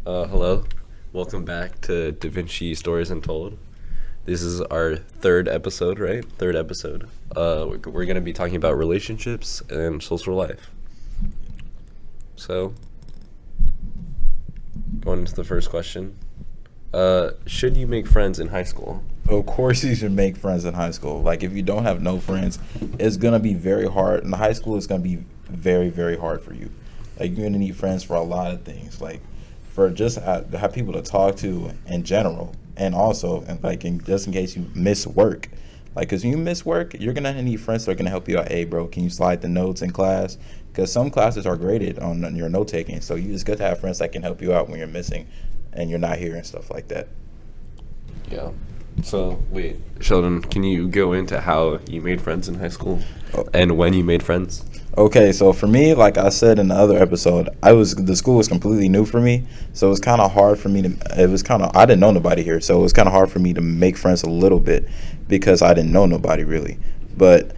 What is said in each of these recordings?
Hello. Welcome back to Da Vinci Stories Untold. This is our third episode, right? Third episode. We're going to be talking about relationships and social life. So, going into the first question. Should you make friends in high school? Of course, you should make friends in high school. Like, if you don't have no friends, it's gonna be very hard. In high school, it's gonna be very, very hard for you. Like, you're gonna need friends for a lot of things. Like, for just to have people to talk to in general, and also, and like, just in case you miss work. Like, cause when you miss work, you're gonna need friends that are gonna help you out. Hey, bro, can you slide the notes in class? Because some classes are graded on your note taking, so it's good to have friends that can help you out when you're missing and you're not here and stuff like that. Yeah. So, wait, Sheldon, can you go into how you made friends in high school and when you made friends? Okay, so for me, like I said in the other episode, the school was completely new for me, so it was kind of hard for me to. I didn't know nobody here, so it was kind of hard for me to make friends a little bit because I didn't know nobody really. But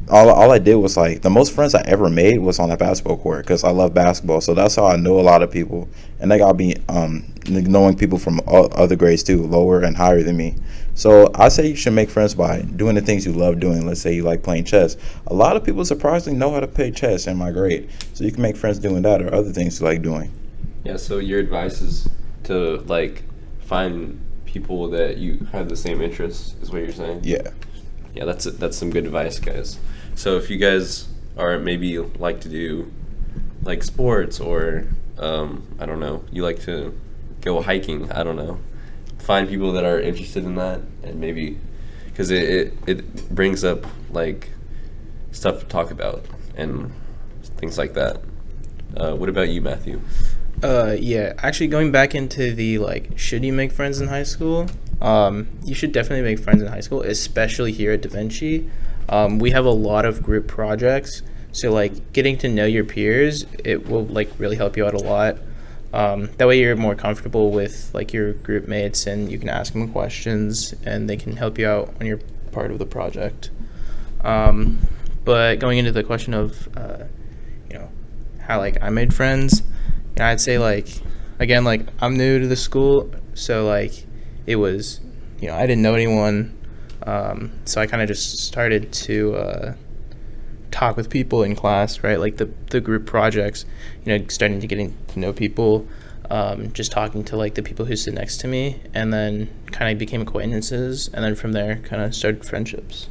all I did was like the most friends I ever made was on a basketball court because I love basketball. So that's how I knew a lot of people, and they got me knowing people from other grades too, lower and higher than me. So I say you should make friends by doing the things you love doing. Let's say you like playing chess. A lot of people surprisingly know how to play chess in my grade, so you can make friends doing that or other things you like doing. Yeah, so your advice is to, like, find people that you have the same interests, is what you're saying? Yeah. Yeah, that's some good advice, guys. So if you guys are maybe like to do like sports or I don't know, you like to go hiking, I don't know, find people that are interested in that and maybe because it brings up like stuff to talk about and things like that. What about you, Matthew? Yeah, actually going back into the like, should you make friends in high school? You should definitely make friends in high school, especially here at Da Vinci. We have a lot of group projects, so like getting to know your peers, it will like really help you out a lot. That way you're more comfortable with like your group mates and you can ask them questions and they can help you out when you're part of the project. But going into the question of, how like I made friends, I'd say like, again, like I'm new to the school, so like it was, I didn't know anyone. So I kind of just started to talk with people in class, right? Like the group projects, starting to getting to know people, just talking to like the people who sit next to me, and then kind of became acquaintances, and then from there kind of started friendships.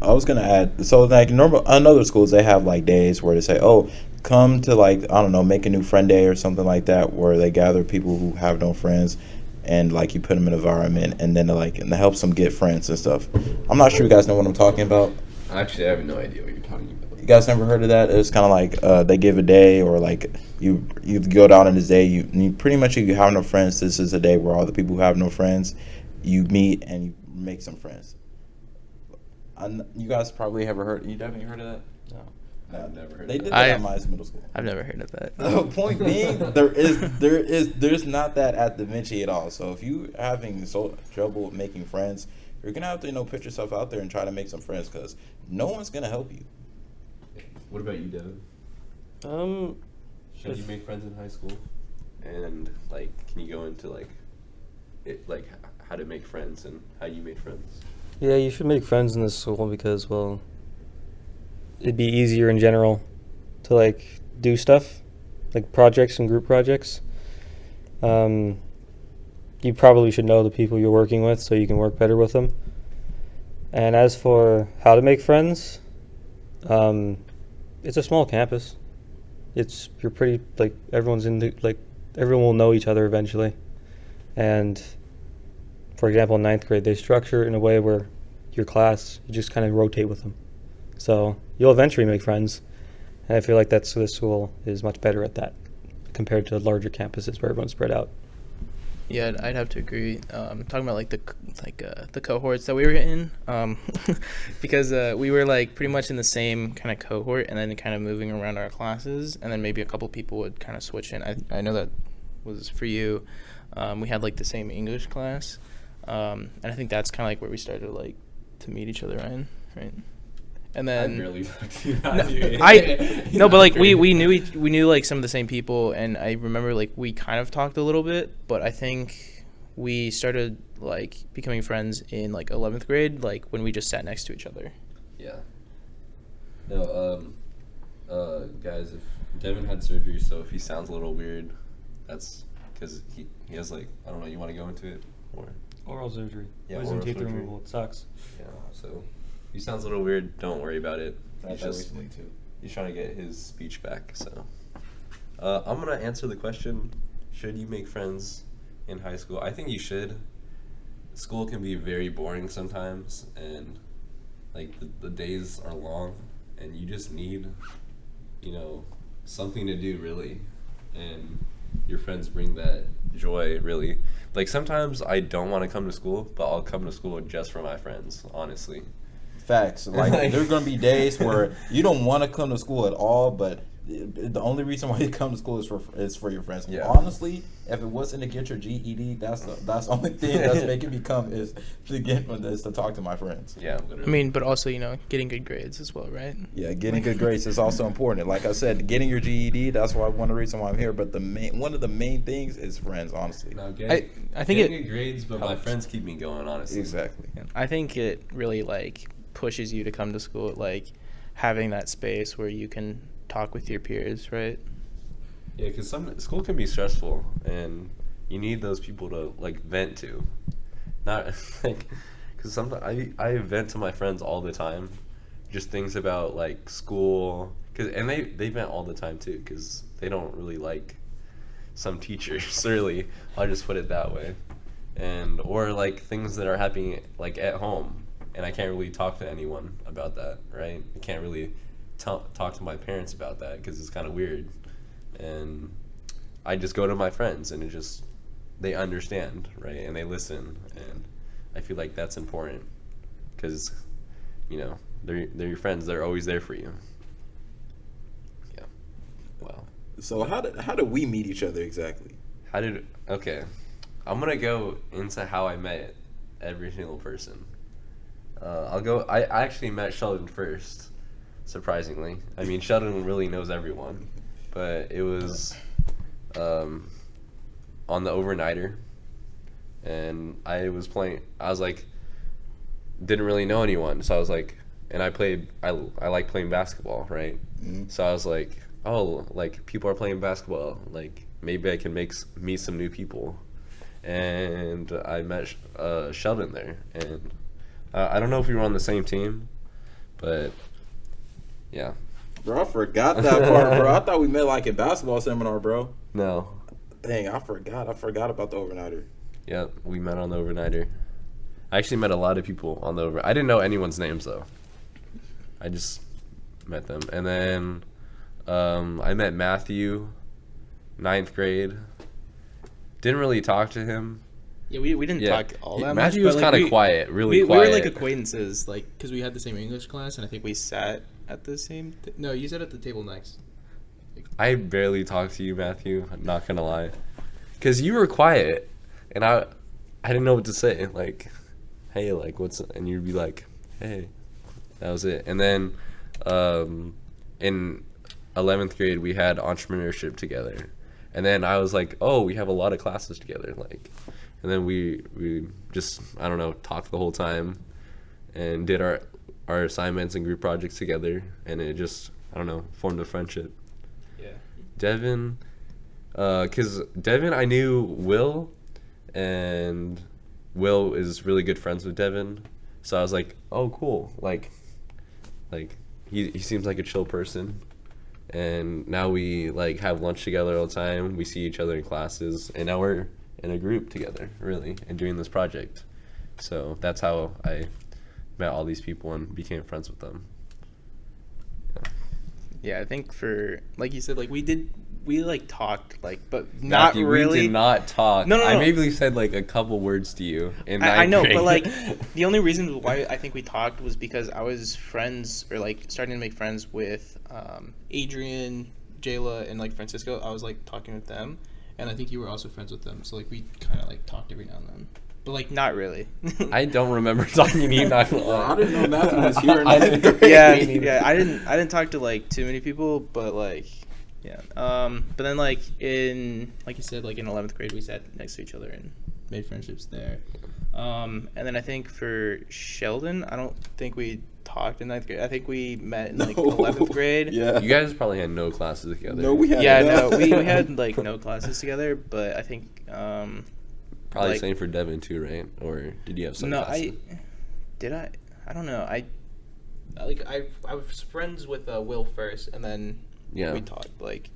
I was gonna add. So like normal, on other schools they have like days where they say, "Oh, come to like I don't know, make a new friend day or something like that," where they gather people who have no friends, and like you put them in an environment, and then and it helps them get friends and stuff. I'm not sure you guys know what I'm talking about. Actually, I have no idea what you're talking about. You guys never heard of that? It's kind of like they give a day, or like you go down in this day. You pretty much, if you have no friends, this is a day where all the people who have no friends, you meet and you make some friends. You guys probably ever heard. You definitely heard of that. No, I've never heard They of did that. that at my middle school. I've never heard of that. The point being, there's not that at Da Vinci at all. So if you having trouble making friends, you're gonna have to put yourself out there and try to make some friends because no one's gonna help you. What about you, Devin? Should you make friends in high school? And like, can you go into like how to make friends and how you made friends? Yeah, you should make friends in this school because, well, it'd be easier in general to, like, do stuff, like projects and group projects. You probably should know the people you're working with so you can work better with them. And as for how to make friends, it's a small campus. You're pretty, like, everyone will know each other eventually. And for example, in ninth grade, they structure it in a way where your class, you just kind of rotate with them. So you'll eventually make friends. And I feel like this school is much better at that compared to larger campuses where everyone's spread out. Yeah, I'd have to agree. Talking about like the cohorts that we were in, because we were like pretty much in the same kind of cohort, and then kind of moving around our classes, and then maybe a couple people would kind of switch in. I know that was for you. We had like the same English class, and I think that's kind of like where we started like to meet each other in, right? And then I barely talked to you. no, but like we knew like some of the same people, and I remember like we kind of talked a little bit, but I think we started like becoming friends in like 11th grade, like when we just sat next to each other. Yeah. No, guys, if Devin had surgery, so if he sounds a little weird, that's because he has like, I don't know, you want to go into it? Or Oral surgery. Yeah, Wisdom oral teeth surgery. removal. It sucks. Yeah, so if he sounds a little weird, don't worry about it. I had He's that just, recently too. he's trying to get his speech back, so. I'm going to answer the question, should you make friends in high school? I think you should. School can be very boring sometimes, and like the days are long, and you just need, something to do really, and your friends bring that joy really. Like sometimes I don't want to come to school, but I'll come to school just for my friends, honestly. Facts. Like there's gonna be days where you don't want to come to school at all, but the only reason why you come to school is for your friends. Yeah. Honestly, if it wasn't to get your GED, that's the only thing that's making me come is to talk to my friends. Yeah, I literally. mean, but also getting good grades as well, right? Yeah, getting good grades is also important. Like I said, getting your GED, that's one of the reasons why I'm here. But one of the main things is friends, honestly. No, I think getting it good grades, but my helps. friends keep me going, honestly. Exactly. I think it really like pushes you to come to school, like having that space where you can talk with your peers, right? Yeah, because school can be stressful, and you need those people to like vent to. Not like, because sometimes I vent to my friends all the time, just things about like school, and they vent all the time too, because they don't really like some teachers. Really, I'll just put it that way, or like things that are happening like at home, and I can't really talk to anyone about that, right? I can't really talk to my parents about that because it's kind of weird, and I just go to my friends, and they understand, right, and they listen, and I feel like that's important because they're your friends, they're always there for you. Yeah. Wow. So how did we meet each other exactly? Okay, I'm gonna go into how I met every single person. I actually met Sheldon first, surprisingly. I mean, Sheldon really knows everyone, but it was on the overnighter, and I was like, didn't really know anyone, so I was like, and I like playing basketball, right? Mm-hmm. So I was like, oh, like people are playing basketball, like maybe I can meet some new people, and I met Sheldon there, and I don't know if we were on the same team, but yeah. Bro, I forgot that part, bro. I thought we met like at basketball seminar, bro. No. Dang, I forgot about the overnighter. Yeah, we met on the overnighter. I actually met a lot of people on the I didn't know anyone's names though. I just met them, and then I met Matthew, 9th grade. Didn't really talk to him. Yeah, we didn't talk all that much. Matthew was but, like, kind of quiet, really quiet. We were like acquaintances, like because we had the same English class, and I think we sat at the same. No, you sat at the table next. I barely talked to you, Matthew. I'm not gonna lie, because you were quiet, and I didn't know what to say. Like, hey, like what's? And you'd be like, hey, that was it. And then, in 11th grade, we had entrepreneurship together, and then I was like, oh, we have a lot of classes together, like, and then we just I don't know talked the whole time, and did our assignments and group projects together, and it just I don't know formed a friendship. Yeah. Devin, because Devin, I knew Will, and Will is really good friends with Devin, so I was like, oh, cool, like he seems like a chill person, and now we like have lunch together all the time. We see each other in classes, and now we're in a group together, really, and doing this project. So that's how I met all these people and became friends with them. Yeah, I think for like you said, like we like talked like, but not Matthew, really. We did not talk. No. I maybe said like a couple words to you in I know, ninth but grade. like the only reason why I think we talked was because I was friends or like starting to make friends with Adrian, Jayla, and like Francisco. I was like talking with them, and I think you were also friends with them. So like we kind of like talked every now and then. but like not really. I don't remember talking to you. Not gonna lie. I didn't know Matthew was here. I didn't- yeah. I didn't talk to like too many people, but like, yeah. But then like like you said, like in 11th grade, we sat next to each other and made friendships there. And then I think for Sheldon, I don't think we talked in 9th grade. I think we met in like 11th grade. Yeah. You guys probably had no classes together. No, we had. Yeah, no, we had like no classes together, but I think Probably like- same for Devin too, right? Or did you have some no, classes? I don't know. I was friends with Will first, and then Yeah. we talked. Like,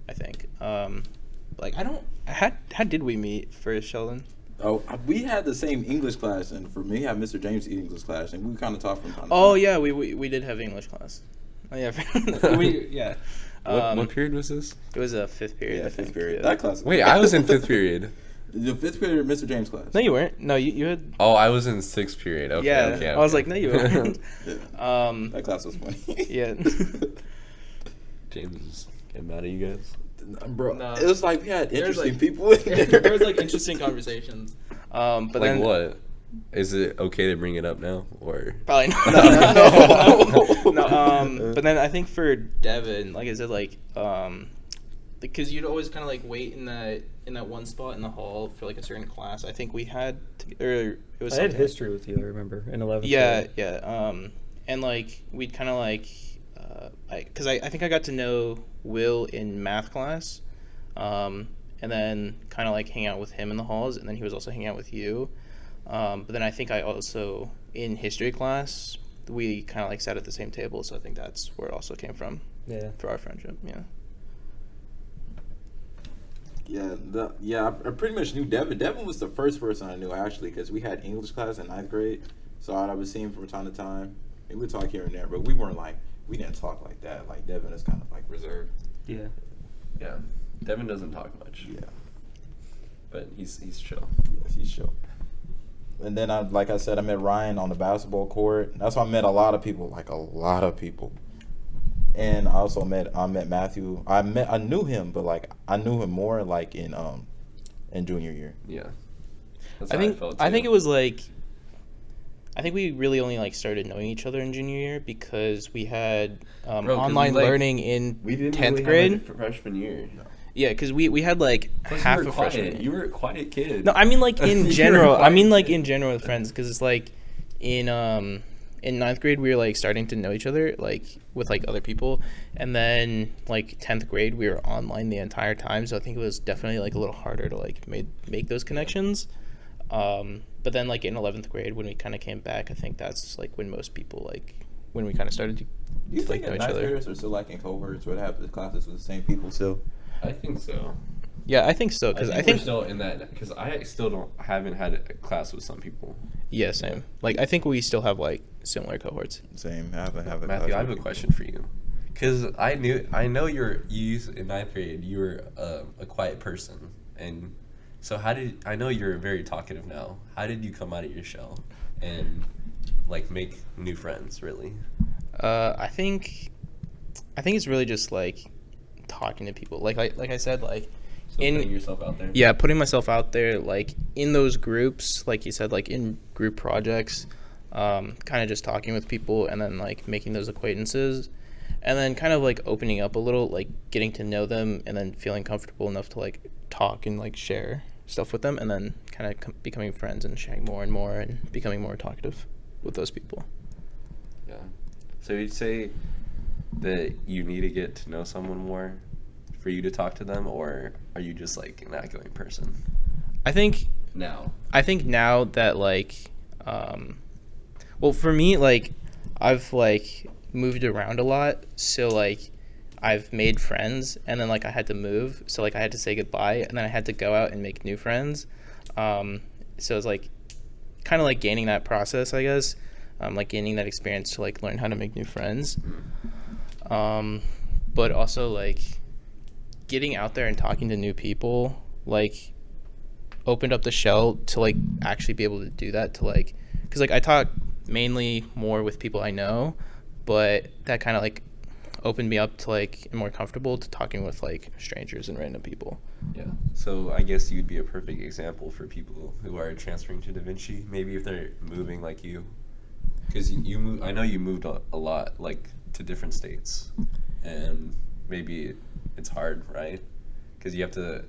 I think like I don't. How did we meet first, Sheldon? Oh, we had the same English class, and for me, I had Mr. James' English class, and we kind of talked from time to Oh time. yeah, we did have English class. Oh yeah, yeah. What period was this? It was a 5th period. Yeah, I fifth think, period. yeah. That class. Wait, I was in 5th period. The 5th period, Mr. James' class. No, you weren't. No, you had. Oh, I was in 6th period. Okay, yeah, okay, I was okay. like, no, you weren't. Yeah. That class was funny. Yeah. James is getting mad at you guys. Bro, No. it was like we had There was, interesting like- people in there. there was like interesting conversations. But Like then what? Is it okay to bring it up now, or probably not. No. No, but then I think for Devin, like I said, like because you'd always kind of like wait in that one spot in the hall for like a certain class. I think we had or it was I had something- history with you, I remember, in 11th Yeah, grade. yeah. And like we'd kind of like because I think I got to know Will in math class, and then kind of like hang out with him in the halls, and then he was also hanging out with you. But then I think I also in history class we kind of like sat at the same table, so I think that's where it also came from Yeah. for our friendship. Yeah. I pretty much knew Devin. Devin was the first person I knew, actually, because we had English class in 9th grade, so I would see him from time to time. And we'd talk here and there, but we didn't talk like that. Like, Devin is kind of, like, reserved. Yeah. yeah? Devin doesn't talk much, Yeah. but he's chill. Yes, he's chill. And then, like I said, I met Ryan on the basketball court. That's why I met a lot of people, like a lot of people. And I also met Matthew. I knew him, but like I knew him more like in junior year. Yeah. That's I how think felt I too. think it was like I think we really only like started knowing each other in junior year because we had Bro, 'cause we, online like, learning in we didn't 10th really grade. have it freshman year. Yeah, because we had like Plus half you were a quiet. freshman year. You were a quiet kid. No, I mean like in You were general. I quiet mean like kid. in general with friends because it's like in 9th grade we were like starting to know each other like with like other people, and then like 10th grade we were online the entire time. So I think it was definitely like a little harder to like make those connections. But then like in 11th grade when we kind of came back, I think that's like when most people like when we kind of started to You think know that each ninth other. graders are still like in cohorts where they have the classes with the same people still? I think so. Yeah, I think so because I think we're still in that because I still haven't had a class with some people. yeah, same. Like I think we still have like similar cohorts. Same. Have a Matthew, I have a question for you. Because I know you used in 9th grade you were a quiet person, and so I know you're very talkative now. How did you come out of your shell and like make new friends? Really? I think it's really just like talking to people. Like I said, like So putting yourself out there. yeah, putting myself out there, like in those groups, like you said, like in group projects, kind of just talking with people and then like making those acquaintances, and then kind of like opening up a little, like getting to know them, and then feeling comfortable enough to like talk and like share stuff with them, and then kind of becoming friends and sharing more and more and becoming more talkative with those people. Yeah. So you'd say that you need to get to know someone more for you to talk to them, or are you just like an outgoing person I think now? now that like well for me like I've like moved around a lot, so like I've made friends and then like I had to move, so like I had to say goodbye and then I had to go out and make new friends, so it's like kind of like gaining that process, I guess, like gaining that experience to like learn how to make new friends, but also like getting out there and talking to new people like opened up the shell to like actually be able to do that, to like because like I talk mainly more with people I know, but that kind of like opened me up to like and more comfortable to talking with like strangers and random people. Yeah. So I guess you'd be a perfect example for people who are transferring to Da Vinci. Maybe if they're moving like you, because you move. I know you moved a lot, like to different states, and maybe it's hard, right? Because you have to.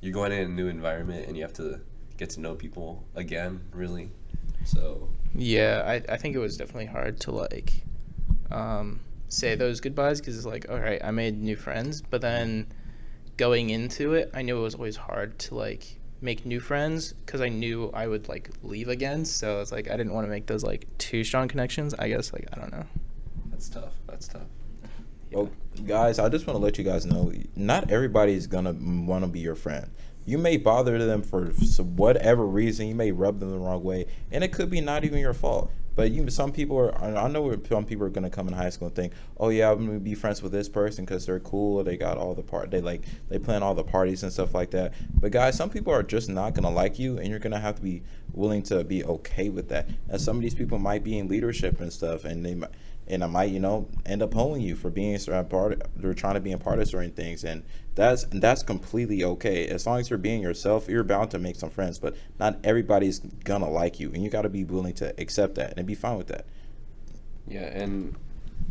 You're going in a new environment, and you have to get to know people again, really. So. Yeah, I think it was definitely hard to like say those goodbyes because it's like, all right, I made new friends, but then going into it, I knew it was always hard to like make new friends because I knew I would like leave again. So it's like I didn't want to make those like too strong connections. I guess like I don't know. That's tough. That's tough. Well, guys, I just want to let you guys know, not everybody's gonna want to be your friend. You may bother them for whatever reason. You may rub them the wrong way, and it could be not even your fault. But some people are. I know some people are gonna come in high school and think, "Oh yeah, I'm gonna be friends with this person because they're cool. They got all the they plan all the parties and stuff like that." But guys, some people are just not gonna like you, and you're gonna have to be willing to be okay with that. And some of these people might be in leadership and stuff, and I might, end up pulling you for being a part. They're trying to be a part of certain things, and that's completely okay. As long as you're being yourself, you're bound to make some friends. But not everybody's gonna like you, and you got to be willing to accept that and be fine with that. Yeah, and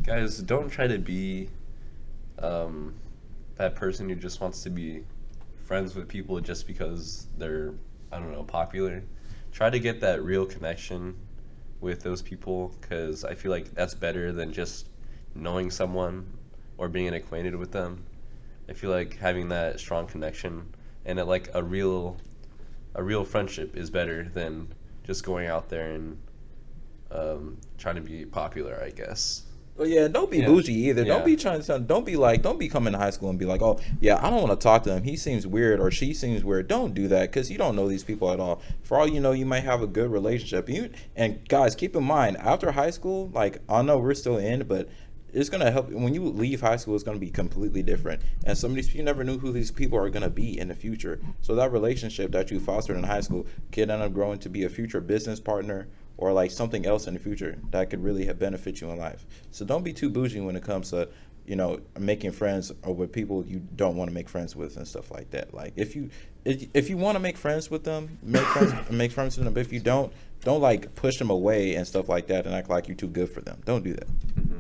guys, don't try to be that person who just wants to be friends with people just because they're, I don't know, popular. Try to get that real connection with those people, because I feel like that's better than just knowing someone or being acquainted with them. I feel like having that strong connection and a real friendship is better than just going out there and trying to be popular, I guess. Well, yeah, don't be bougie either. Yeah. Don't be coming to high school and be like, oh, yeah, I don't want to talk to him. He seems weird or she seems weird. Don't do that, because you don't know these people at all. For all you know, you might have a good relationship. And guys, keep in mind, after high school, like, I know we're still in, but it's going to help. When you leave high school, it's going to be completely different. And some of these, you never knew who these people are going to be in the future. So that relationship that you fostered in high school could end up growing to be a future business partner, or like something else in the future that could really benefit you in life. So don't be too bougie when it comes to, making friends or with people you don't want to make friends with and stuff like that. Like if you want to make friends with them, make friends with them. But if you don't like push them away and stuff like that and act like you're too good for them. Don't do that. Mm-hmm.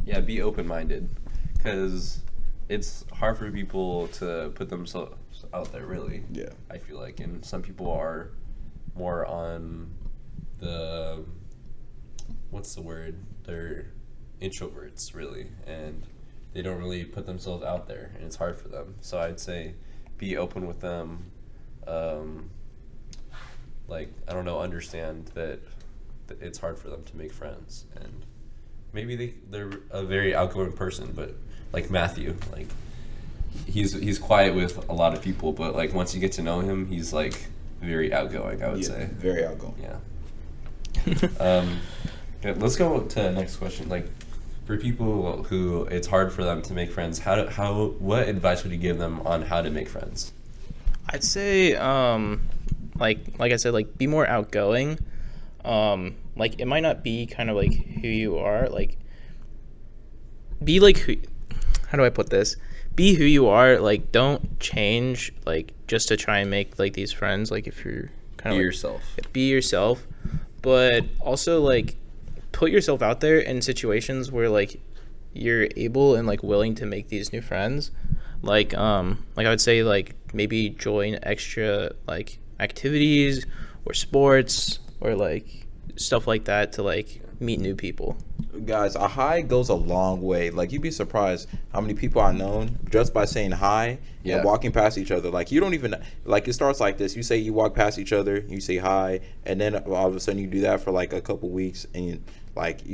Yeah, be open-minded, because it's hard for people to put themselves out there, really. Yeah. I feel like, and some people are more on the, what's the word? They're introverts, really, and they don't really put themselves out there, and it's hard for them. So I'd say be open with them. I don't know, understand that it's hard for them to make friends, and maybe they're a very outgoing person, but like Matthew, like he's quiet with a lot of people, but like once you get to know him, he's like very outgoing, I would say. Very outgoing. Yeah. Yeah, let's go to the next question. Like, for people who it's hard for them to make friends, what advice would you give them on how to make friends? I'd say like I said, like be more outgoing. Like it might not be kind of like who you are, like be like how do I put this? Be who you are, like don't change like just to try and make like these friends. Like if you're kind of be yourself, but also like put yourself out there in situations where like you're able and like willing to make these new friends. Like I would say like maybe join extra like activities or sports or like stuff like that to like meet new people. Guys, a hi goes a long way. Like, you'd be surprised how many people I've known just by saying hi and walking past each other. Like, you don't even, like, it starts like this. You say you walk past each other, you say hi, and then all of a sudden you do that for like a couple weeks, and you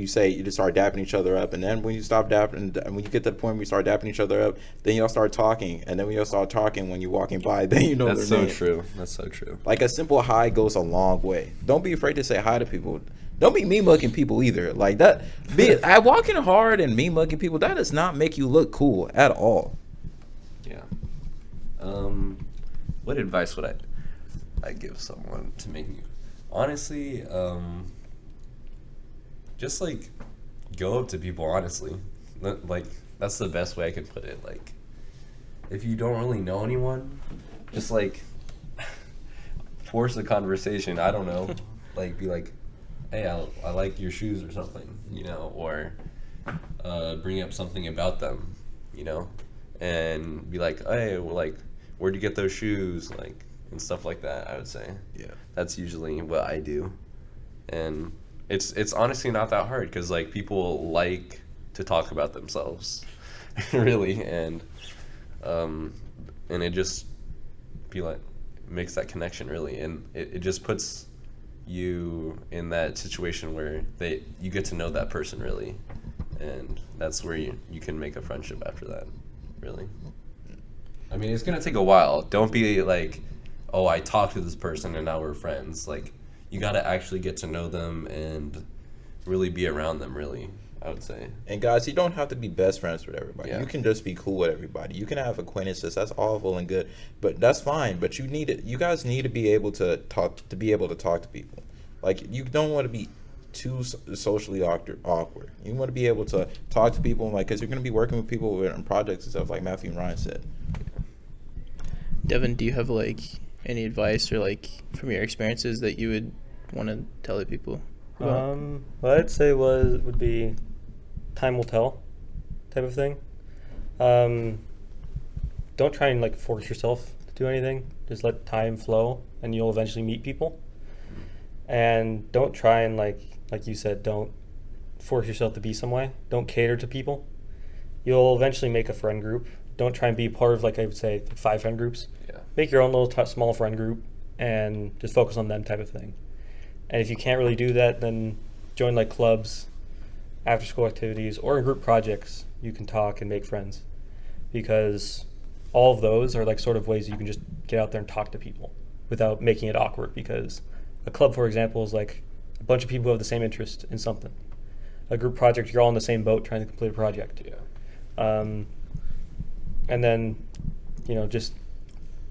just start dapping each other up. And then when you stop dapping, and when you get to the point where you start dapping each other up, then y'all start talking. And then when y'all start talking when you're walking by, then you know That's so true. That's so true. Like, a simple hi goes a long way. Don't be afraid to say hi to people. Don't be mean-mugging people either. Like that, walking hard and mean-mugging people, that does not make you look cool at all. Yeah. What advice would I give someone to make me? Honestly, just like go up to people honestly. like that's the best way I could put it. Like, if you don't really know anyone, just like force a conversation. I don't know, like be like, hey, I like your shoes or something, you know, or bring up something about them, you know, and be like, hey, well, like, where'd you get those shoes, like, and stuff like that. I would say, Yeah. that's usually what I do, and it's honestly not that hard because like people like to talk about themselves, really, and it just be like makes that connection really, and it just puts you in that situation where you get to know that person really, and that's where you can make a friendship after that, really. I mean, it's gonna take a while. Don't be like, oh, I talked to this person and now we're friends. Like, you gotta actually get to know them and really be around them, really, I would say. And guys, you don't have to be best friends with everybody. Yeah. You can just be cool with everybody. You can have acquaintances. That's all well and good, but that's fine. But you guys need to be able to talk to people. Like, you don't want to be too socially awkward. You want to be able to talk to people, like, because you're going to be working with people in projects and stuff, like Matthew and Ryan said. Devin, do you have like any advice or like from your experiences that you would want to tell other people about? What I'd say would be time will tell type of thing. Don't try and like force yourself to do anything. Just let time flow and you'll eventually meet people. And don't try and like you said, don't force yourself to be some way. Don't cater to people. You'll eventually make a friend group. Don't try and be part of, like I would say, 5 friend groups. Yeah. Make your own little small friend group and just focus on them type of thing. And if you can't really do that, then join like clubs, after school activities, or in group projects. You can talk and make friends, because all of those are like sort of ways you can just get out there and talk to people without making it awkward. Because a club, for example, is like a bunch of people who have the same interest in something. A group project, you're all in the same boat trying to complete a project. Yeah. And then, you know, just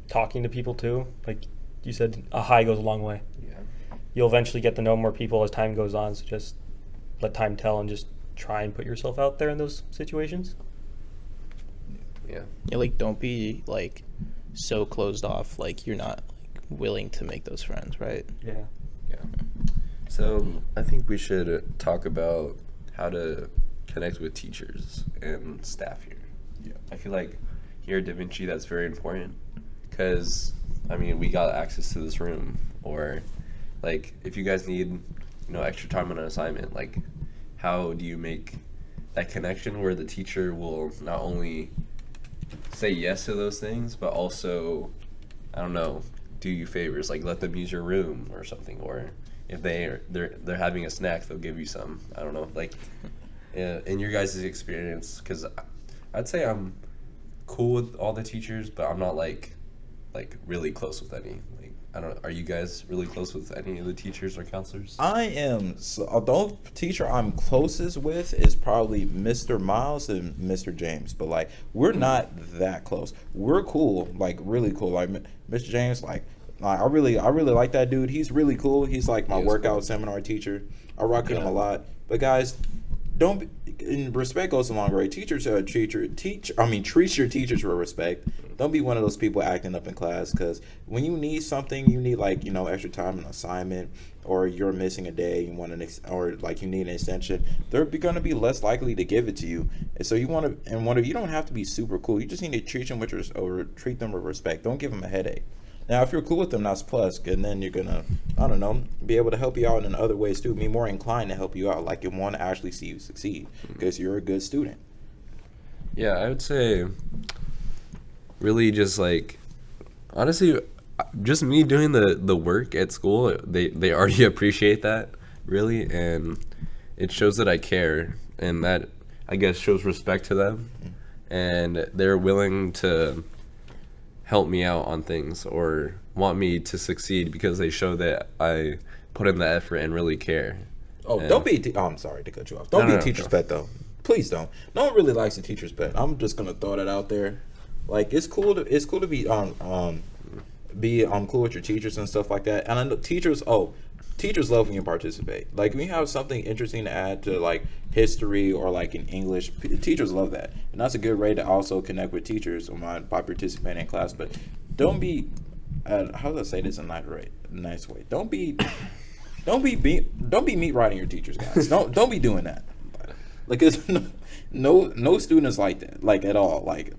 talking to people too. Like you said, a hi goes a long way. Yeah. You'll eventually get to know more people as time goes on. So just let time tell and just try and put yourself out there in those situations. Yeah. Yeah, like don't be like so closed off, like you're not like willing to make those friends, right? Yeah. Yeah. So I think we should talk about how to connect with teachers and staff here. Yeah. I feel like here at Da Vinci that's very important because, I mean, we got access to this room, or like if you guys need, extra time on an assignment, like how do you make that connection where the teacher will not only say yes to those things, but also, I don't know, do you favors, like let them use your room or something, or if they're having a snack, they'll give you some. I don't know, like in your guys' experience, because I'd say I'm cool with all the teachers, but I'm not like really close with any. Like, I don't know, are you guys really close with any of the teachers or counselors? I am. So, although teacher I'm closest with is probably Mr. Miles and Mr. James, but like we're not that close. We're cool, like really cool. Like Mr. James, like I really like that dude. He's really cool. He's like my workout cool seminar teacher. I rock with him a lot. But guys, don't be, and respect goes a long way. Teachers treat your teachers with respect. Don't be one of those people acting up in class, because when you need something, you need like extra time, an assignment, or you're missing a day, you want or like you need an extension. They're going to be less likely to give it to you, and so you don't have to be super cool. You just need to treat them with respect. Don't give them a headache. Now, if you're cool with them, that's plus, and then you're gonna, I don't know, be able to help you out in other ways too. Be more inclined to help you out, like you want to actually see you succeed because you're a good student. Yeah, I would say, really, just like, honestly, just me doing the work at school, they already appreciate that, really, and it shows that I care, and that I guess shows respect to them, and they're willing to help me out on things or want me to succeed because they show that I put in the effort and really care. Oh, and don't be. I'm sorry to cut you off. Don't be a teacher's pet though. Please don't. No one really likes a teacher's pet. I'm just gonna throw that out there. Like it's cool to be cool with your teachers and stuff like that. And I know teachers. Oh, teachers love when you participate. Like when you have something interesting to add to like history or like in English, teachers love that, and that's a good way to also connect with teachers by participating in class. But don't be, how do I say this in a nice way? Don't be meat riding your teachers, guys. Don't be doing that. Like it's no students like that, like at all. Like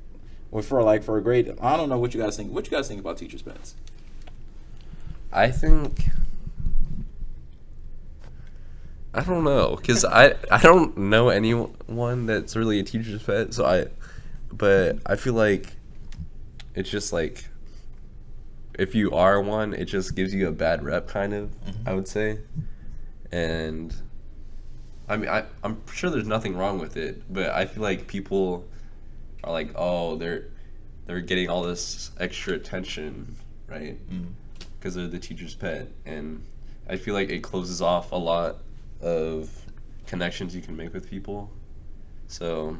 for a grade, I don't know what you guys think. What you guys think about teachers' pets? I think I don't know, because I don't know anyone that's really a teacher's pet. But I feel like it's just like if you are one, it just gives you a bad rep, kind of. I would say, and I mean I'm sure there's nothing wrong with it, but I feel like people are like, oh, they're getting all this extra attention, right? Because they're the teacher's pet, and I feel like it closes off a lot of connections you can make with people. So,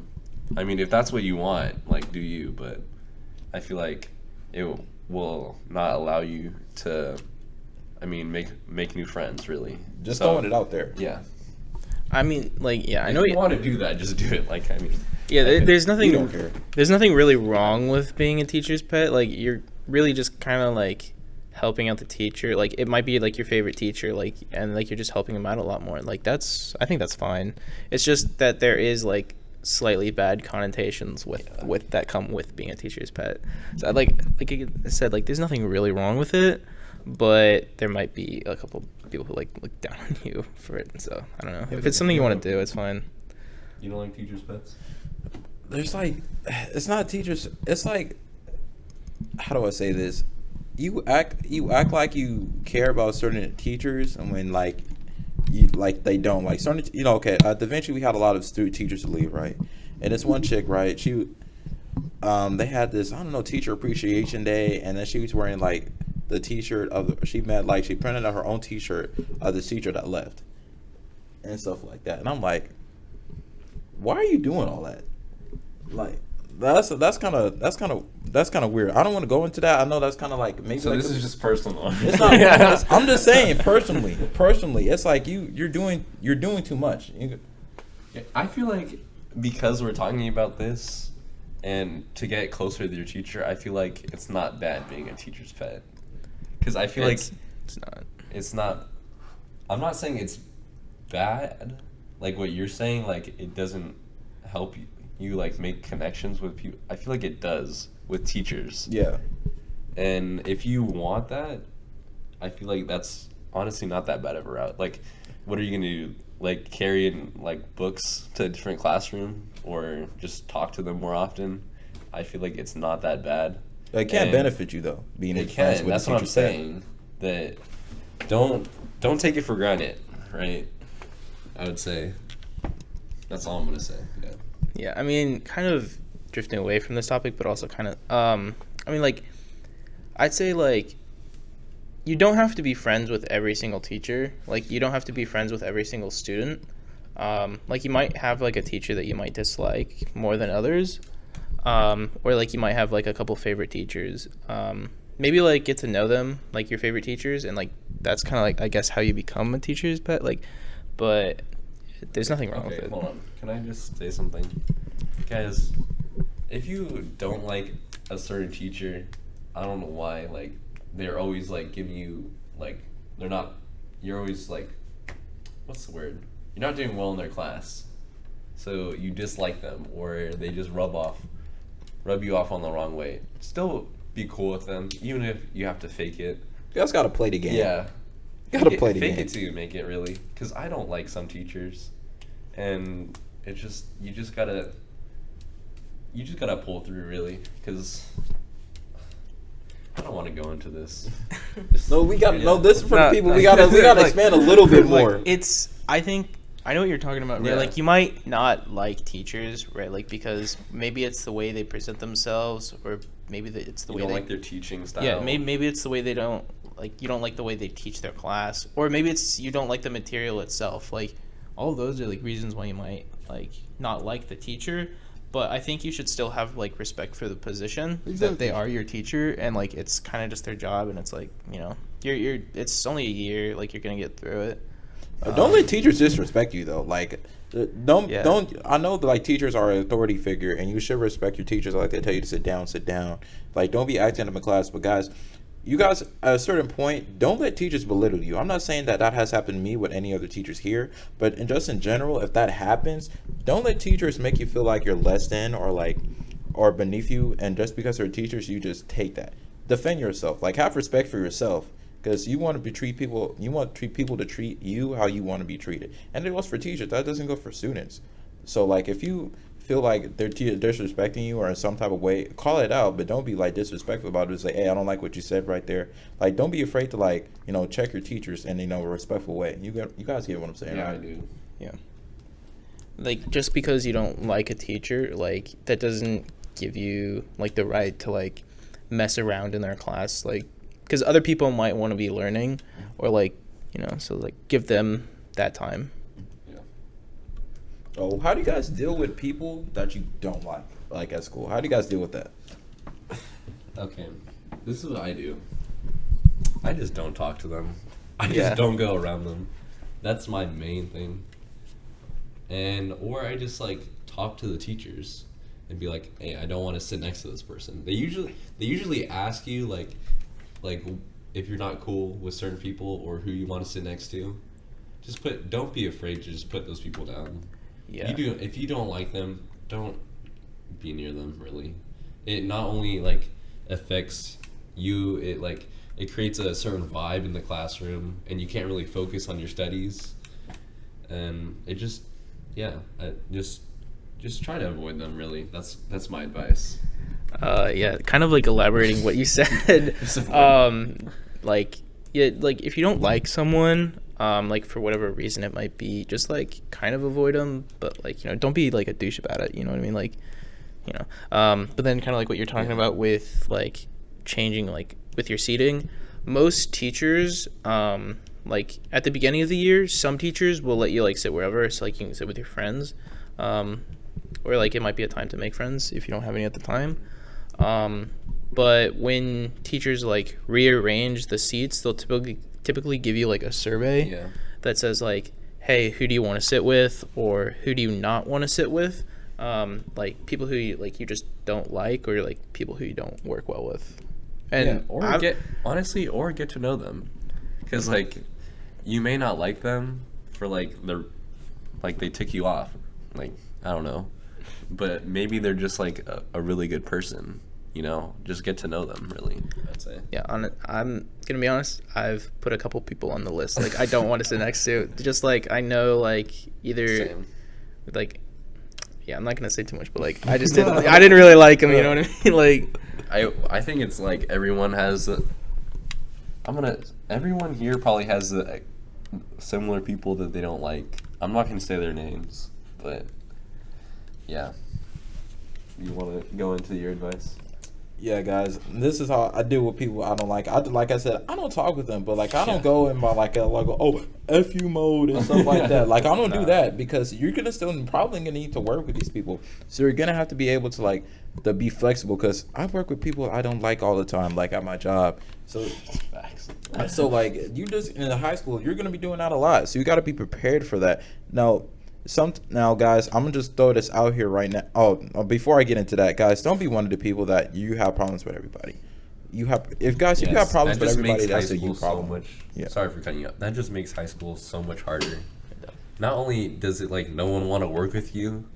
I mean, if that's what you want, like, do you? But I feel like it will not allow you to, I mean, make new friends, really. Just throwing it out there. Yeah. I mean, like, yeah, I If know you want to do that, just do it. Like, I mean, Yeah, there's nothing. don't care. There's nothing really wrong with being a teacher's pet. Like you're really just kind of like helping out the teacher. Like it might be like your favorite teacher, like and like you're just helping them out a lot more. Like I think that's fine. It's just that there is like slightly bad connotations with that come with being a teacher's pet. So like I said, like there's nothing really wrong with it, but there might be a couple people who like look down on you for it. So I don't know. If it's something you want to do, it's fine. you don't like teachers' pets? There's like, it's not teachers. It's like, how do I say this? You act like you care about certain teachers, and when like they don't, like certain, okay, at Da Vinci we had a lot of student teachers to leave, right? And this one chick, right, she they had this, I don't know, teacher appreciation day, and then she was wearing like the t-shirt she printed out her own t-shirt of the teacher that left and stuff like that. And I'm like, why are you doing all that? Like that's kind of weird. I don't want to go into that. I know that's kind of like maybe. So like this is just personal. It's not. I'm just saying personally, it's like you're doing too much. I feel like because we're talking about this and to get closer to your teacher, I feel like it's not bad being a teacher's pet. Because I feel like it's not. I'm not saying it's bad. Like what you're saying, like it doesn't help you like make connections with people. I feel like it does with teachers. Yeah. And if you want that, I feel like that's honestly not that bad of a route. Like, what are you gonna do? Like carry in like books to a different classroom, or just talk to them more often? I feel like it's not that bad. It can benefit you though. Being it can. That's what I'm saying. That don't take it for granted, right? I would say. That's all I'm gonna say. Yeah. Yeah, I mean, kind of drifting away from this topic, but also kind of, I mean, like, I'd say, like, you don't have to be friends with every single teacher. Like, you don't have to be friends with every single student. Like, you might have, like, a teacher that you might dislike more than others. Or, like, you might have, like, a couple favorite teachers. Maybe, like, get to know them, like, your favorite teachers, and, like, that's kind of, like, I guess how you become a teacher's pet. Like, but there's nothing wrong with it. Hold on. Can I just say something? Guys, if you don't like a certain teacher, I don't know why, like, they're always, like, giving you, like, you're always, like, what's the word? You're not doing well in their class. So you dislike them, or they just rub you off on the wrong way. Still be cool with them, even if you have to fake it. You guys gotta play the game. Yeah. You gotta play the fake game. it to make it, really. Because I don't like some teachers. And it's just, you just gotta pull through, really. Because I don't want to go into this. No, this is for the people. No. We gotta expand a little bit more. I know what you're talking about, right? Yeah. Like, you might not like teachers, right? Like, because maybe it's the way they present themselves, or maybe it's the You way don't they... like their teaching style. Yeah, maybe it's the way they don't... Like, you don't like the way they teach their class. Or maybe it's you don't like the material itself. Like, all of those are, like, reasons why you might, like, not like the teacher. But I think you should still have, like, respect for the position that they are your teacher. And, like, it's kind of just their job. And it's, like, You're it's only a year, like you're gonna get through it. Don't let teachers disrespect you though. Like, don't Yeah. don't. I know that, like, teachers are an authority figure, and you should respect your teachers. Like, they tell you to sit down, sit down. Like, don't be acting up in class. But guys, you guys at a certain point, don't let teachers belittle you. I'm not saying that has happened to me with any other teachers here, but just in general, if that happens, don't let teachers make you feel like you're less than or beneath you. And just because they're teachers, you just take that. Defend yourself. Like, have respect for yourself. Because you want to treat people to treat you how you want to be treated, and it goes for teachers. That doesn't go for students. So, like, if you feel like they're disrespecting you or in some type of way, call it out, but don't be like disrespectful about it. Just say, hey, I don't like what you said right there. Like, don't be afraid to, like, check your teachers in a respectful way. You guys get what I'm saying, Yeah, right? I do. Yeah. Like, just because you don't like a teacher, like, that doesn't give you, like, the right to, like, mess around in their class. Like, because other people might want to be learning, or, like, so, like, give them that time. Yeah. So, how do you guys deal with people that you don't like at school? How do you guys deal with that? Okay, this is what I do. I just don't talk to them. I just Yeah. don't go around them. That's my main thing. Or I just like talk to the teachers and be like, "Hey, I don't want to sit next to this person." They usually ask you like if you're not cool with certain people or who you want to sit next to. Don't be afraid to just put those people down. Yeah. If you don't like them, don't be near them, really. It not only like affects you, it creates a certain vibe in the classroom and you can't really focus on your studies. And it just just try to avoid them, really. That's my advice. Yeah, kind of like elaborating what you said. Like, yeah, like if you don't like someone, like for whatever reason it might be, just like kind of avoid them, but like, don't be like a douche about it. You know what I mean? Like, but then kind of like what you're talking about with like changing like with your seating. Most teachers, like at the beginning of the year, some teachers will let you like sit wherever, so like you can sit with your friends, or like it might be a time to make friends if you don't have any at the time. But when teachers like rearrange the seats, they'll typically give you like a survey that says like, hey, who do you want to sit with, or who do you not want to sit with? Like people who you just don't like, or like people who you don't work well with. And or get to know them, because like you may not like them for like they tick you off, like I don't know, but maybe they're just like a really good person. Just get to know them, really. I'd say. Yeah, I'm gonna be honest. I've put a couple people on the list. Like I don't want to sit next to. Just like I know, like either, Same. like, yeah. I'm not gonna say too much, but like I just didn't. I didn't really like him. You know what I mean? Like I think it's like everyone has. Everyone here probably has similar people that they don't like. I'm not gonna say their names, but yeah. You want to go into your advice? Yeah, guys, this is how I deal with people I don't like. Like I said, I don't talk with them, but like I don't go in my like F you mode and stuff like that. Like I don't do that, because you're probably gonna need to work with these people. So you're gonna have to be able to to be flexible, because I work with people I don't like all the time, like at my job. So Facts. so like you just in high school, you're gonna be doing that a lot. So you got to be prepared for that. Now, guys, I'm gonna just throw this out here right now. Before I get into that, guys, don't be one of the people that you have problems with everybody. If you have problems with everybody, that's a you problem. Sorry for cutting you up. That just makes high school so much harder. Not only does it like no one want to work with you,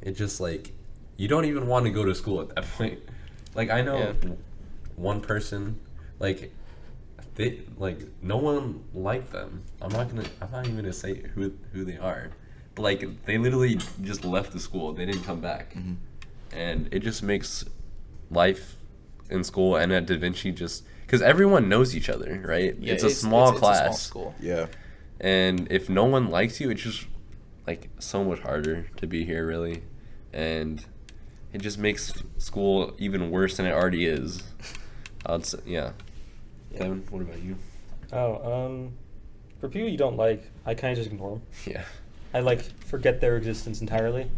it just like you don't even want to go to school at that point. Like I know one person, like they like no one liked them. I'm not even gonna say who they are. Like they literally just left the school. They didn't come back. Mm-hmm. And it just makes life in school and at Da Vinci just because everyone knows each other, right? yeah, it's a small class. It's a small school. Yeah. And if no one likes you, it's just like so much harder to be here, really. And it just makes school even worse than it already is. I'd say, yeah. Kevin, what about you? For people you don't like, I kind of just ignore them. Yeah. I forget their existence entirely.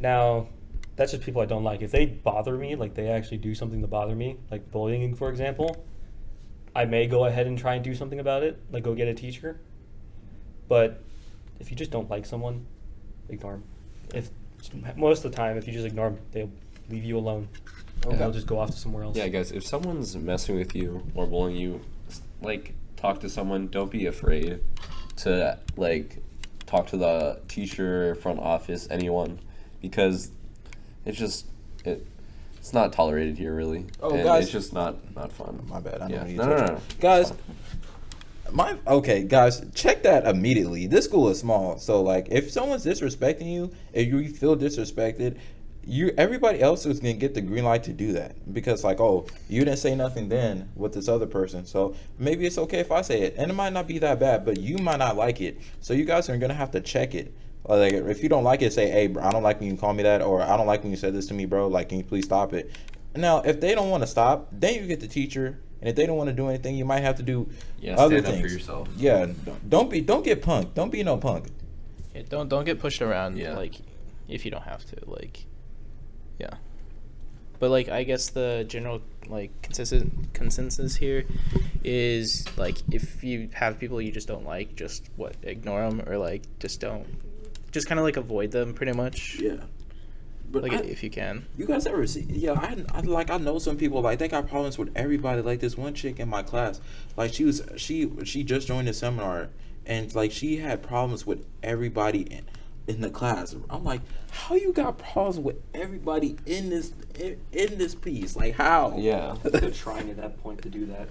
Now, that's just people I don't like. If they bother me, like they actually do something to bother me, like bullying, for example, I may go ahead and try and do something about it, like go get a teacher. But if you just don't like someone, ignore them. If most of the time, if you just ignore them, they'll leave you alone. And they'll just go off to somewhere else. Yeah, guys, if someone's messing with you or bullying you, like, talk to someone. Don't be afraid to, like, talk to the teacher, front office, anyone, because it's just it's not tolerated here, really. Oh, and guys, it's just not fun. My bad. I Yeah. don't need No. Guys, guys, check that immediately. This school is small, so like if someone's disrespecting you, if you feel disrespected, everybody else is gonna get the green light to do that, because like, oh, you didn't say nothing then with this other person, so maybe it's okay if I say it, and it might not be that bad, but you might not like it, so you guys are gonna have to check it. Like, if you don't like it, say, hey, bro, I don't like when you call me that, or I don't like when you said this to me, bro, like, can you please stop it? Now, if they don't want to stop, then you get the teacher, and if they don't want to do anything, you might have to do other stand things. up for yourself. Yeah, don't get punked. Don't be no punk. Yeah, don't get pushed around. Yeah. Like, if you don't have to. Like, yeah. But like, I guess the general like consensus here is like, if you have people you just don't like, just ignore them, or like just kind of like avoid them pretty much. Yeah. But like, if you can. You guys ever see? Yeah, I know some people, like, they got problems with everybody. Like, this one chick in my class, like, she just joined the seminar, and like she had problems with everybody in the class. I'm like, how you got problems with everybody in this piece? Like, how? Yeah. They're trying at that point to do that.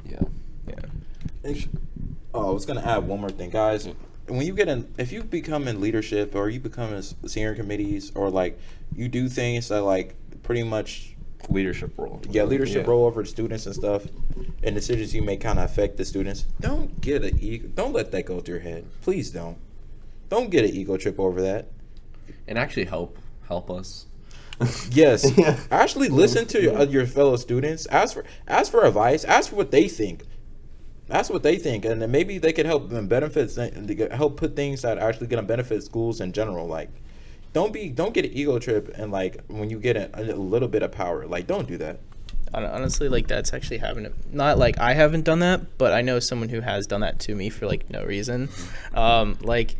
Yeah. Oh, I was gonna add one more thing, guys. When you if you become in leadership, or you become in senior committees, or like you do things that like pretty much Leadership role. role over the students and stuff, and decisions you make kind of affect the students. Don't get an ego. Don't let that go through your head. Please don't. Don't get an ego trip over that. And actually help us. Yes. Actually listen to your fellow students. Ask for advice. Ask for what they think. That's what they think, and then maybe they could help help put things that are actually going to benefit schools in general. Like, don't get an ego trip, and like when you get a little bit of power, like, don't do that. Honestly, like, that's actually happened. Not like I haven't done that, but I know someone who has done that to me for like no reason. Like,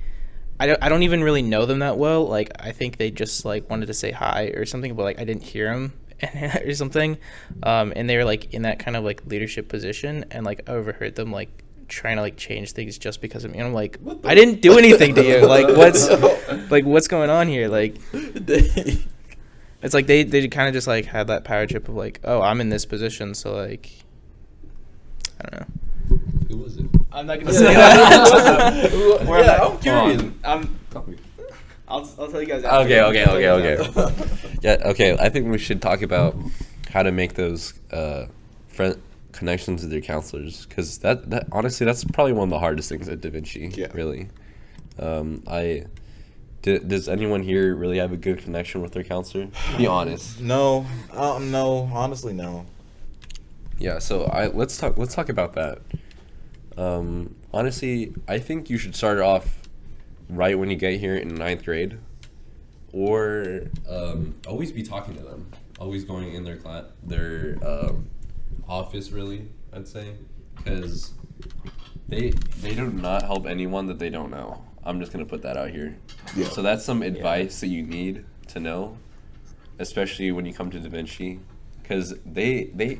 I don't even really know them that well. Like, I think they just like wanted to say hi or something, but like I didn't hear them or something. And they were like in that kind of like leadership position, and like I overheard them like trying to like change things just because of me. And I'm like, I didn't do anything to you. Like, what's going on here? Like, it's like they kind of just like had that power trip of like, oh, I'm in this position, so like, I don't know. Who was it? I'm not gonna say that. I'm curious. I'll tell you guys. Okay. Yeah. Okay. I think we should talk about how to make those friend connections with your counselors, because that honestly, that's probably one of the hardest things at Da Vinci. Yeah. Really. Does anyone here really have a good connection with their counselor? Be honest. No. Honestly, no. Yeah. So let's talk about that. Honestly, I think you should start off right when you get here in 9th grade, or always be talking to them, always going in their office, really, I'd say, because they do not help anyone that they don't know. I'm just gonna put that out here. Yeah. So that's some advice that you need to know, especially when you come to Da Vinci, because they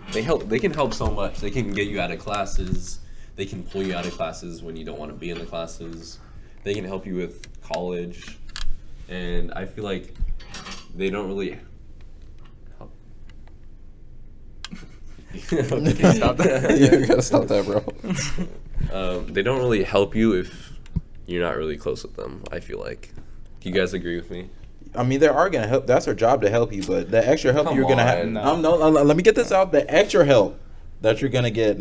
can help so much. They can get you out of classes. They can pull you out of classes when you don't want to be in the classes. They can help you with college, and I feel like they don't really help. Okay, stop that. You gotta stop that, bro. They don't really help you if you're not really close with them, I feel like. Do you guys agree with me? I mean, they are gonna help. That's their job to help you, but the extra help Come you're gonna have. on. No, let me get this out. The extra help that you're gonna get,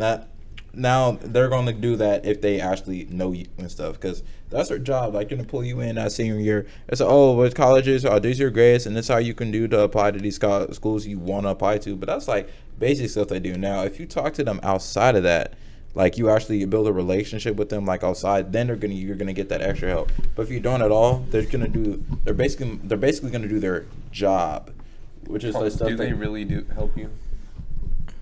now they're gonna do that if they actually know you and stuff, because that's their job. Like, gonna pull you in that senior year. It's like, oh, with colleges, these are your grades, and this is how you can do to apply to these schools you want to apply to. But that's like basic stuff they do. Now, if you talk to them outside of that, like you actually build a relationship with them, like outside, then you're gonna get that extra help. But if you don't at all, they're basically gonna do their job, which is like stuff. Do they really do help you?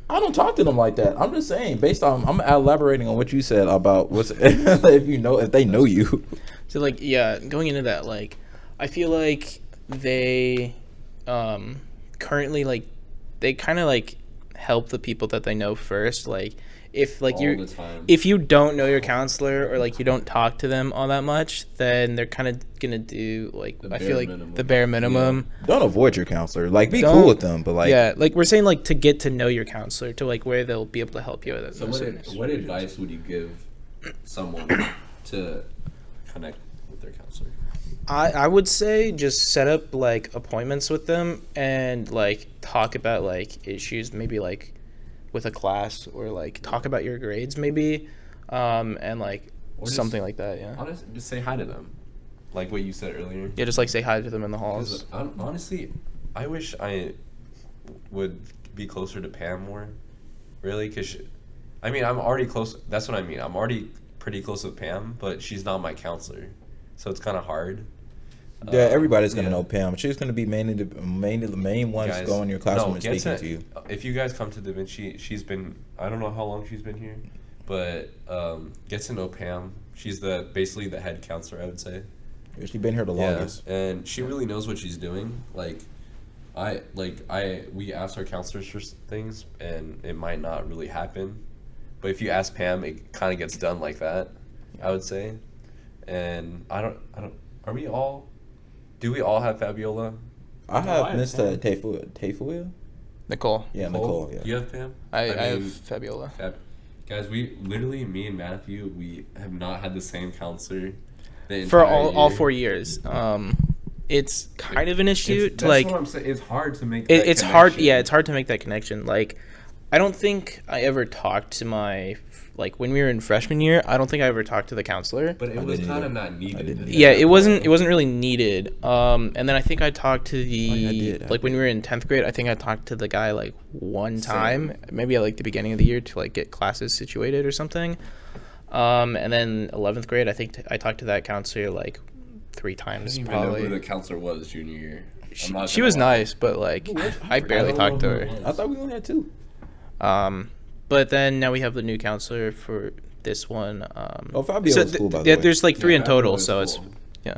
I don't talk to them like that. I'm just saying, based on I'm elaborating on what you said about what's if they know you. So like going into that, like I feel like they currently like they kind of like help the people that they know first. Like if like if you don't know your counselor or like you don't talk to them all that much, then they're kind of gonna do like I feel like the bare minimum. Yeah. Don't avoid your counselor. Like be cool with them, but like like we're saying like to get to know your counselor to like where they'll be able to help you with it. So what advice would you give someone to connect with their counselor? I would say just set up like appointments with them and like talk about like issues, maybe like with a class or like talk about your grades maybe, and like something like that. Yeah. Honestly, just say hi to them, like what you said earlier. Yeah, just like say hi to them in the halls. Honestly, I wish I would be closer to Pam more, really, because I mean I'm already close. That's what I mean. I'm already pretty close with Pam, but she's not my counselor, so it's kind of hard. Yeah, everybody's gonna know Pam. She's gonna be mainly the main ones guys, going in your classroom and speaking to you. If you guys come to Da Vinci, she's been I don't know how long she's been here, but get to know Pam. She's basically the head counselor, I would say. She's been here the longest, and she really knows what she's doing. We ask our counselors for things, and it might not really happen, but if you ask Pam, it kind of gets done like that, I would say. And I don't. Are we all? Do we all have Fabiola? I have Mr. Tayfuya. Nicole. Yeah, Nicole. Yeah. Do you have Pam? I have Fabiola. Guys, me and Matthew, we have not had the same counselor for all 4 years. It's kind of an issue to like. That's what I'm saying. It's hard to make. It's hard. Yeah, it's hard to make that connection. Like, I don't think I ever talked to my when we were in freshman year. I don't think I ever talked to the counselor. But it was kind of not needed. Yeah, it wasn't really needed. And then I think I talked to when we were in 10th grade. I think I talked to the guy like one time, maybe at like the beginning of the year to like get classes situated or something. And then 11th grade, I think I talked to that counselor like 3 times. I didn't probably. even know who the counselor was junior year. She was nice, but like I barely talked to her. I thought we only had 2. But then now we have the new counselor for this one. Fabio's cool, by the way. There's like 3 in total, so it's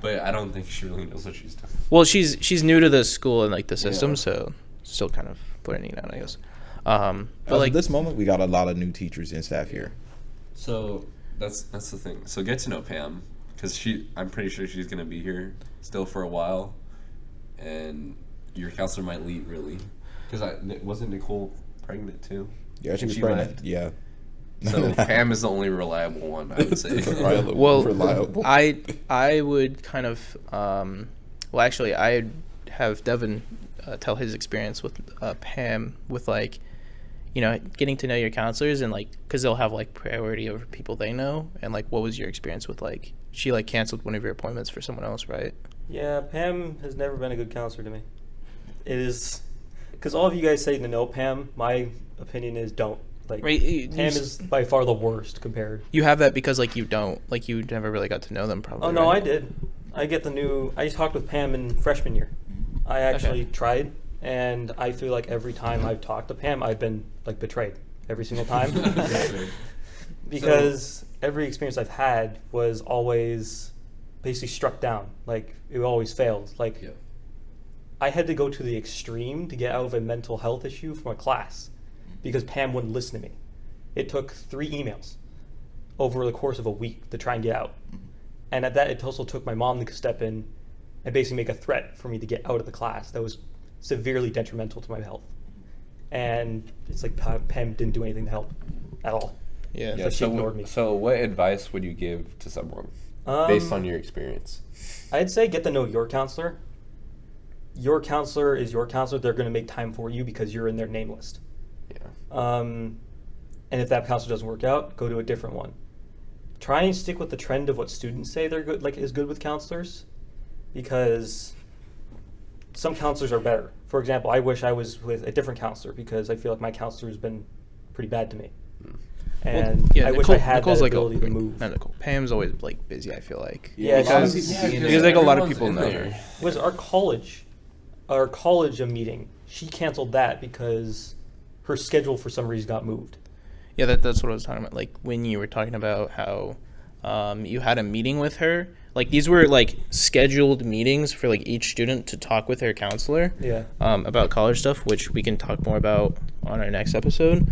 But I don't think she really knows what she's doing. Well, she's new to the school and like the system, so still kind of learning it out, I guess. But like at this moment, we got a lot of new teachers and staff here. So that's the thing. So get to know Pam, because I'm pretty sure she's gonna be here still for a while, and your counselor might leave really, because wasn't Nicole pregnant too? Yeah, she was pregnant. Left? Yeah. So Pam is the only reliable one, I would say. Reliable. I would kind of actually I'd have Devin tell his experience with Pam with like, getting to know your counselors and like because they'll have like priority over people they know, and like what was your experience with like she like canceled one of your appointments for someone else, right? Yeah, Pam has never been a good counselor to me. It is because all of you guys say to know Pam. My opinion is don't. Like, right, Pam is by far the worst compared. You have that because like you never really got to know them probably. Oh no, right? I did. I talked with Pam in freshman year. I actually tried, and I feel like every time I've talked to Pam, I've been like betrayed every single time. Because every experience I've had was always basically struck down. Like it always failed. Like I had to go to the extreme to get out of a mental health issue from a class because Pam wouldn't listen to me. It took 3 emails over the course of a week to try and get out. And at that, it also took my mom to step in and basically make a threat for me to get out of the class that was severely detrimental to my health. And it's like Pam didn't do anything to help at all. Yeah, she ignored me. So what advice would you give to someone based on your experience? I'd say get to know your counselor. Your counselor is your counselor. They're going to make time for you because you're in their name list. Yeah. And if that counselor doesn't work out, go to a different one. Try and stick with the trend of what students say they're good, is good with counselors, because some counselors are better. For example, I wish I was with a different counselor because I feel like my counselor has been pretty bad to me. And I wish I had Nicole's that ability to move. Not Nicole. Pam's always busy, I feel like. Yeah, because like a lot of people know her. It was our college meeting. She canceled that because her schedule for some reason got moved. Yeah, that's what I was talking about. Like when you were talking about how you had a meeting with her. Like these were like scheduled meetings for like each student to talk with their counselor. Yeah. About college stuff, which we can talk more about on our next episode.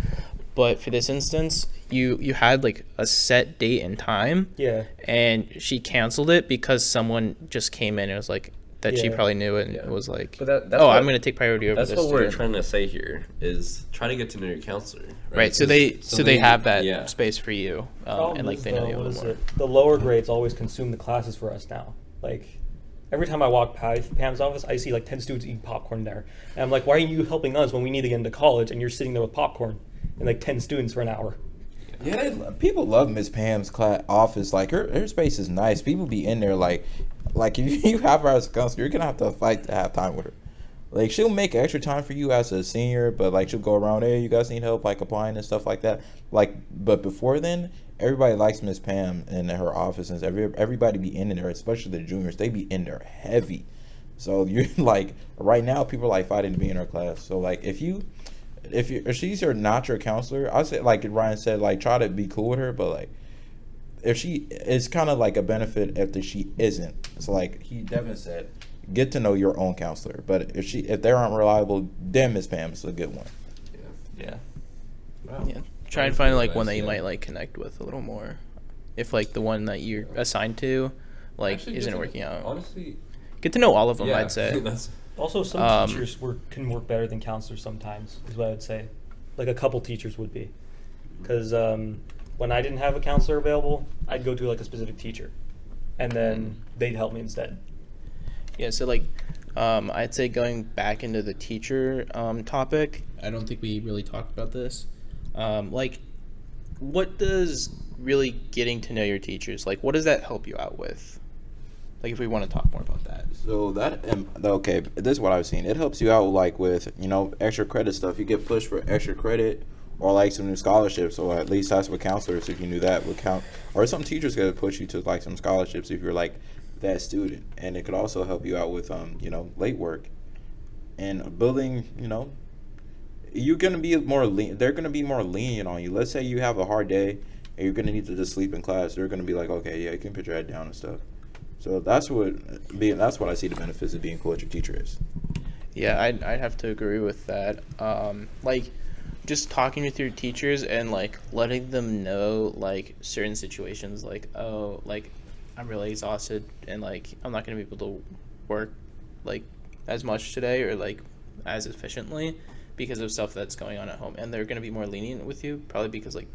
But for this instance, you had like a set date and time. Yeah. And she canceled it because someone just came in and was like that she Yeah. probably knew it and Yeah. it was like, But that's I'm what- going to take priority over That's this what we're student. trying to say here is try to get to know your counselor. Right. So 'Cause- they have that yeah. space for you, Problem and like is, they know though, you a what little is more. it? The lower grades always consume the classes for us now. Like every time I walk past Pam's office, I see like 10 students eating popcorn there, and I'm like, why are you helping us when we need to get into college and you're sitting there with popcorn and like 10 students for an hour? Yeah, people love Miss Pam's office. Like her space is nice. People be in there like if you have her as a counselor, you're gonna have to fight to have time with her. Like she'll make extra time for you as a senior, but like she'll go around, hey, you guys need help like applying and stuff like that. Like, but before then, everybody likes Miss Pam in her office, and everybody be in there, especially the juniors. They be in there heavy. So you're like right now, people are like fighting to be in her class. So like if she's not your counselor, I say like Ryan said, like try to be cool with her, but like if she it's kind of like a benefit if she isn't. So like Devin said, get to know your own counselor. But if they aren't reliable, then Miss Pam is a good one. Yeah. Yeah. Try and find like one that you might like connect with a little more. If like the one that you're assigned to like Actually, isn't working out. Honestly, Get to know all of them, yeah, I'd say. that's- Also, some Um, teachers can work better than counselors sometimes, is what I would say. Like a couple teachers would be. Because when I didn't have a counselor available, I'd go to like a specific teacher. And then they'd help me instead. Yeah, so like I'd say going back into the teacher topic, I don't think we really talked about this. Like what does really getting to know your teachers, like what does that help you out with? Like if we want to talk more about that. So okay, this is what I've seen. It helps you out like with extra credit stuff. You get pushed for extra credit or like some new scholarships, or at least that's what counselors, if you knew that, would count. Or some teachers could push you to like some scholarships if you're like that student, and it could also help you out with late work and building. You're gonna be more they're gonna be more lenient on you. Let's say you have a hard day and you're gonna need to just sleep in class. They're gonna be like, okay, yeah, you can put your head down and stuff. So that's what I see the benefits of being cool at your teacher is. Yeah, I'd have to agree with that. Like just talking with your teachers and like letting them know like certain situations, like, oh, like I'm really exhausted and like I'm not gonna be able to work like as much today or like as efficiently because of stuff that's going on at home, and they're gonna be more lenient with you probably because like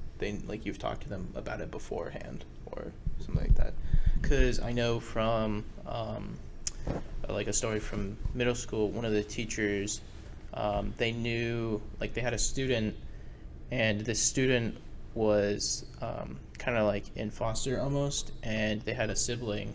you've talked to them about it beforehand or something like that. Because I know from like a story from middle school, one of the teachers, they knew like they had a student, and this student was kind of like in foster almost, and they had a sibling,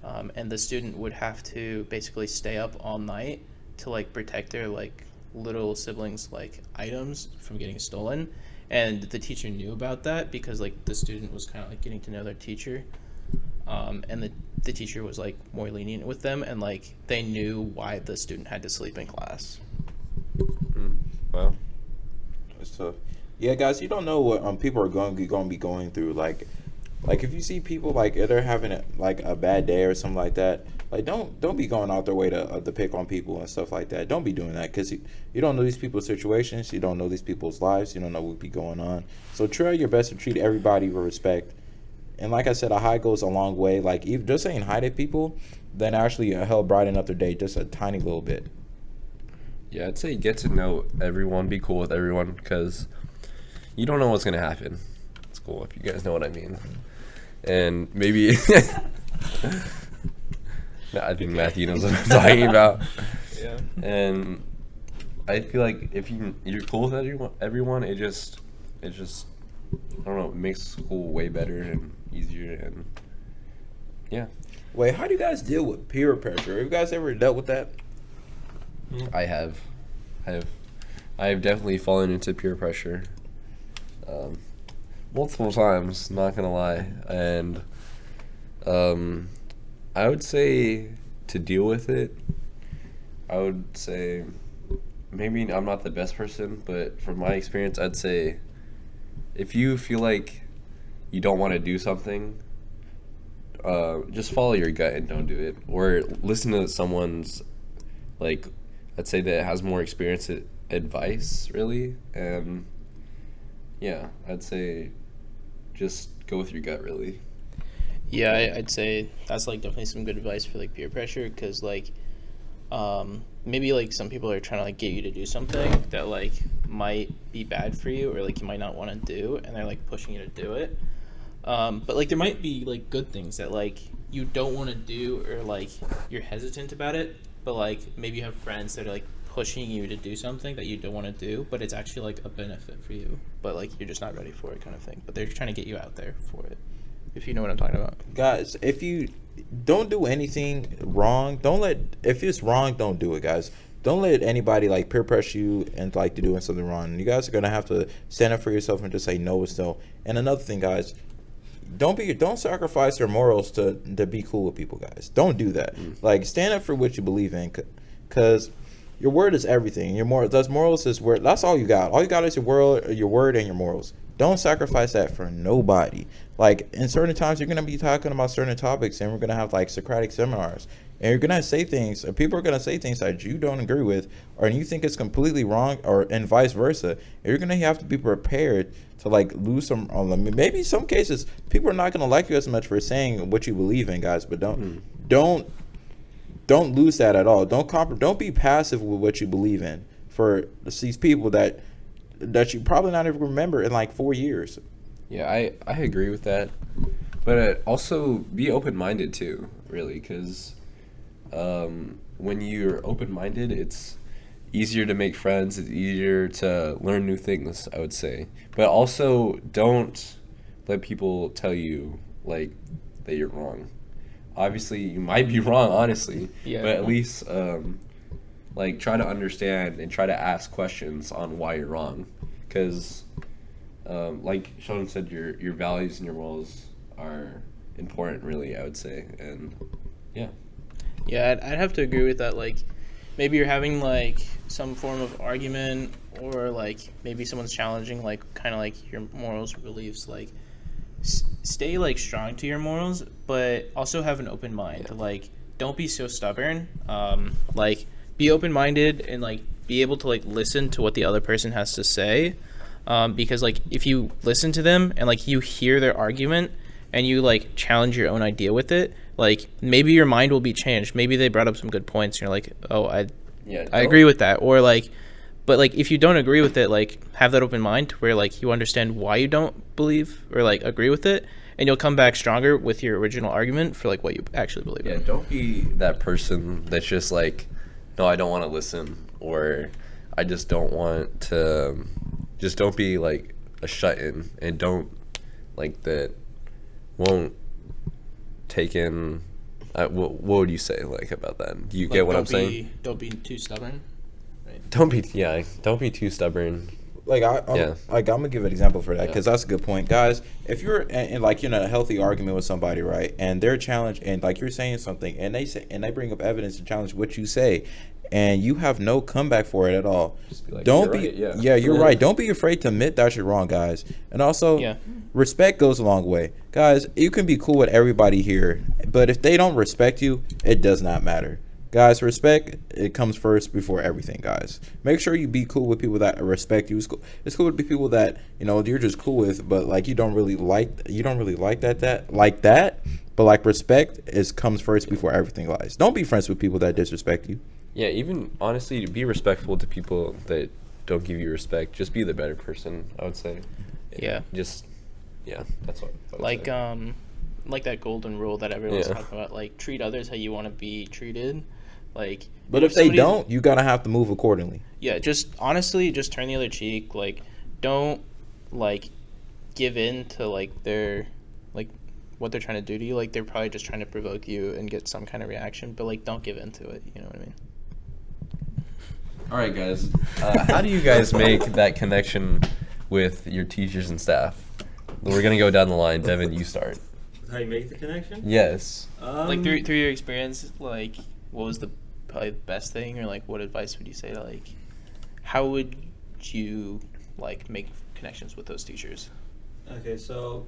and the student would have to basically stay up all night to like protect their like little siblings like items from getting stolen, and the teacher knew about that because like the student was kind of like getting to know their teacher, and the teacher was like more lenient with them, and like they knew why the student had to sleep in class. Wow. That's tough. Yeah, guys, you don't know what people are going to be going through. Like if you see people like if they're having a bad day or something like that, like don't be going out their way to pick on people and stuff like that. Don't be doing that because you don't know these people's situations. You don't know these people's lives. You don't know what be going on. So try your best to treat everybody with respect. And like I said, a hi goes a long way. Like even just saying hi to people, then actually help brighten up their day just a tiny little bit. Yeah, I'd say get to know everyone, be cool with everyone, because you don't know what's going to happen. It's cool if you guys know what I mean. And maybe, I think Matthew knows what I'm talking about. Yeah. And I feel like if you're cool with everyone, it just, I don't know, it makes school way better and easier, and yeah. Wait, how do you guys deal with peer pressure? Have you guys ever dealt with that? I have definitely fallen into peer pressure multiple times, not gonna lie, and I would say to deal with it, I would say maybe I'm not the best person, but from my experience, I'd say if you feel like you don't want to do something, just follow your gut and don't do it, or listen to someone's, like, I'd say that has more experience advice, really. And yeah, I'd say just go with your gut, really. Yeah, I'd say that's like definitely some good advice for like peer pressure, because like maybe like some people are trying to like get you to do something that like might be bad for you, or like you might not want to do, and they're like pushing you to do it. But like there might be like good things that like you don't want to do, or like you're hesitant about it, but like maybe you have friends that are like pushing you to do something that you don't want to do, but it's actually like a benefit for you, but like you're just not ready for it, kind of thing. But they're trying to get you out there for it, if you know what I'm talking about. Guys, if you don't do anything wrong, if it's wrong, don't do it, guys. Don't let anybody like peer pressure you and like to doing something wrong. You guys are gonna have to stand up for yourself and just say no is no. And another thing, guys, don't sacrifice your morals to be cool with people, guys. Don't do that. Like, stand up for what you believe in, because your word is everything. Morals is word. That's all you got. All you got is your word, and your morals. Don't sacrifice that for nobody. Like, in certain times, you're going to be talking about certain topics, and we're going to have, like, Socratic seminars. And you're going to say things, and people are going to say things that you don't agree with, or you think it's completely wrong, and vice versa. And you're going to have to be prepared to, like, lose some, maybe some cases, people are not going to like you as much for saying what you believe in, guys, but don't lose that at all. Don't be passive with what you believe in for these people that you probably not even remember in like 4 years. Yeah, I agree with that, but also be open-minded too, really, because when you're open-minded, it's easier to make friends. It's easier to learn new things, I would say. But also, don't let people tell you like that you're wrong. Obviously, you might be wrong, honestly. Yeah. But at least, like, try to understand and try to ask questions on why you're wrong. Because, like Sheldon said, your values and your morals are important, really, I would say. And, yeah. Yeah, I'd have to agree with that. Like, maybe you're having, like, some form of argument, or, like, maybe someone's challenging, like, kind of, like, your morals or beliefs. Like, stay, like, strong to your morals, but also have an open mind. Yeah. Like, don't be so stubborn. Like, be open-minded and, like, be able to, like, listen to what the other person has to say. Because, like, if you listen to them and, like, you hear their argument and you, like, challenge your own idea with it, like, maybe your mind will be changed. Maybe they brought up some good points and you're like, oh, I agree with that. Or, like, but, like, if you don't agree with it, like, have that open mind where, like, you understand why you don't believe or, like, agree with it, and you'll come back stronger with your original argument for, like, what you actually believe in. Yeah, don't be that person that's just like, no, I don't want to listen, or I just don't want to. Just don't be like a shut-in, and don't like that won't take in. What would you say like about that? Do you Like, get what I'm saying? Don't be too stubborn. Right? Don't be too stubborn. Like I'm gonna give an example for that, because that's a good point, guys. If you're in like you're in a healthy argument with somebody, right, and they're challenged, and like you're saying something, and they bring up evidence to challenge what you say, and you have no comeback for it at all. Just be like, Don't "You're be right, you're right. Don't be afraid to admit that you're wrong, guys. And also, respect goes a long way, guys. You can be cool with everybody here, but if they don't respect you, it does not matter. Guys, respect, it comes first before everything, guys. Make sure you be cool with people that respect you. It's cool to be people that, you know, you're just cool with, but like you don't really like that. But like respect comes first before everything, guys. Don't be friends with people that disrespect you. Yeah, even honestly, be respectful to people that don't give you respect. Just be the better person, I would say. Yeah. That's what I would Like say. Like that golden rule that everyone's talking about. Like, treat others how you want to be treated. Like, but if they don't, you gotta have to move accordingly. Yeah, just honestly, just turn the other cheek. Like, don't like give in to like their like what they're trying to do to you. Like, they're probably just trying to provoke you and get some kind of reaction. But like, don't give in to it. You know what I mean? All right, guys. How do you guys make that connection with your teachers and staff? We're gonna go down the line. Devin, you start. How you make the connection? Yes. Like through your experience, like what was the probably the best thing, or like what advice would you say to like how would you like make connections with those teachers? Okay, so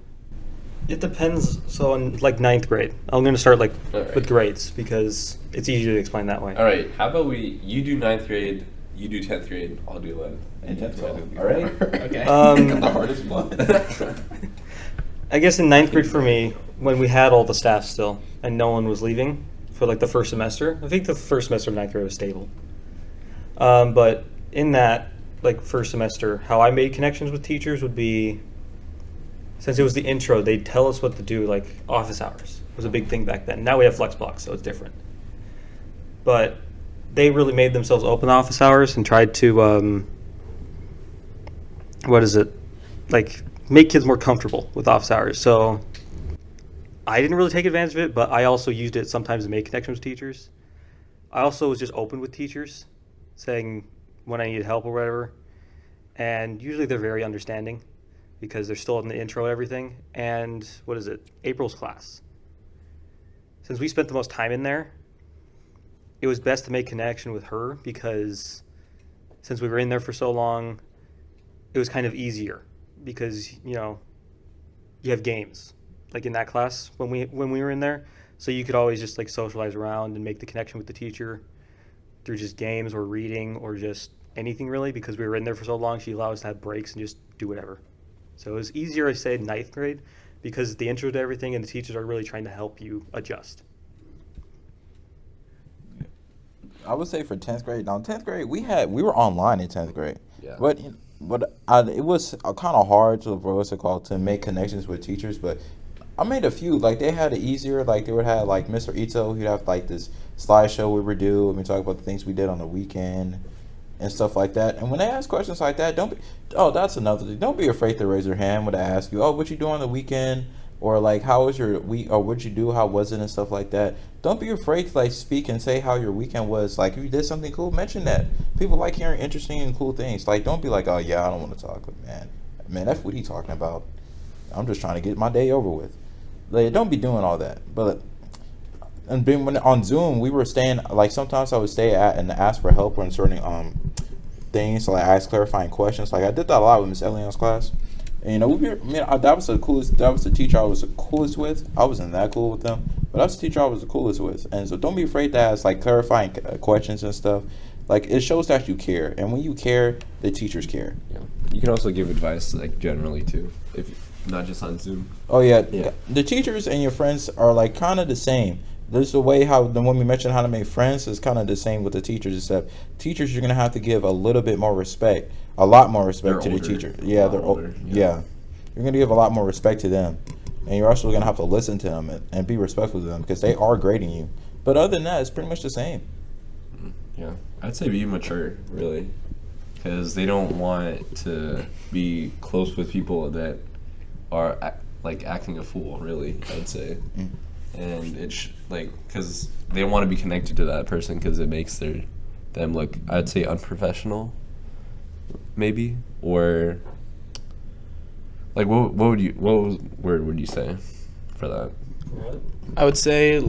it depends. So in like ninth grade, I'm going to start like Alright. with grades because it's easier to explain that way. All right, how about you do 9th grade, you do 10th grade, I'll do 11th. And 10th grade. All right? Okay. The hardest one. I guess in ninth grade for me, when we had all the staff still and no one was leaving for like the first semester, I think the first semester of ninth grade was stable. But in that like first semester, how I made connections with teachers would be, since it was the intro, they'd tell us what to do, like office hours was a big thing back then. Now we have flex blocks, so it's different. But they really made themselves open office hours and tried to, like make kids more comfortable with office hours. So I didn't really take advantage of it, but I also used it sometimes to make connections with teachers. I also was just open with teachers, saying when I needed help or whatever. And usually they're very understanding because they're still in the intro and everything. And April's class. Since we spent the most time in there, it was best to make connection with her because since we were in there for so long, it was kind of easier because, you have games like in that class when we were in there. So you could always just like socialize around and make the connection with the teacher through just games or reading or just anything really, because we were in there for so long. She allowed us to have breaks and just do whatever. So it was easier, I say, ninth grade because the intro to everything and the teachers are really trying to help you adjust. I would say for 10th grade. Now, 10th grade, we were online in 10th grade. Yeah. But it was kind of hard to make connections with teachers. But I made a few. Like, they had it easier. Like, they would have, like, Mr. Ito. He'd have, like, this slideshow we would do. And we talk about the things we did on the weekend and stuff like that. And when they ask questions like that, that's another thing. Don't be afraid to raise your hand when they ask you, oh, what you do on the weekend? Or, like, how was your week? Or what'd you do? How was it? And stuff like that. Don't be afraid to, like, speak and say how your weekend was. Like, if you did something cool, mention that. People like hearing interesting and cool things. Like, don't be like, oh, yeah, I don't want to talk. Man, that's what he talking about. I'm just trying to get my day over with. Like, don't be doing all that. But, and then when on Zoom, we were staying, like, sometimes I would stay at and ask for help on certain things. So, like, ask clarifying questions. Like, I did that a lot with Miss Elian's class. And, that was the teacher I was the coolest with. I wasn't that cool with them, but that's the teacher I was the coolest with. And so don't be afraid to ask, like, clarifying questions and stuff. Like, it shows that you care. And when you care, the teachers care. Yeah. You can also give advice, like, generally, too, if not just on Zoom. Oh, yeah. Yeah. The teachers and your friends are, like, kind of the same. There's the way when we mentioned how to make friends is kind of the same with the teachers, except teachers, you're going to have to give a little bit more respect, a lot more respect to They're the older. teacher. Yeah, they're older. Yeah. You're going to give a lot more respect to them. And you're also going to have to listen to them and be respectful to them because they are grading you. But other than that, it's pretty much the same. Yeah. I'd say be mature, really, because they don't want to be close with people that are, acting a fool, really, I'd say. Mm. And it's because they want to be connected to that person because it makes them look, I'd say, unprofessional, maybe, or like what word would you say for that? I would say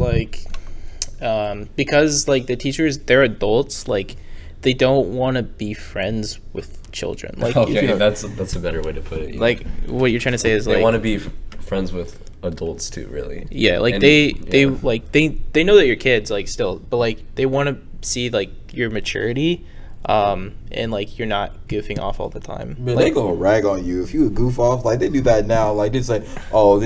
because like the teachers, they're adults, like they don't want to be friends with children. Like Okay, that's a better way to put it. like what you're trying to say is they like want to be friends with adults too, really. yeah, like And- they yeah. like they know that you're kids like still, but like they want to see like your maturity, and like you're not goofing off all the time. Man, Like, they gonna rag on you if you goof off. Like, they do that now. Like, they say, oh,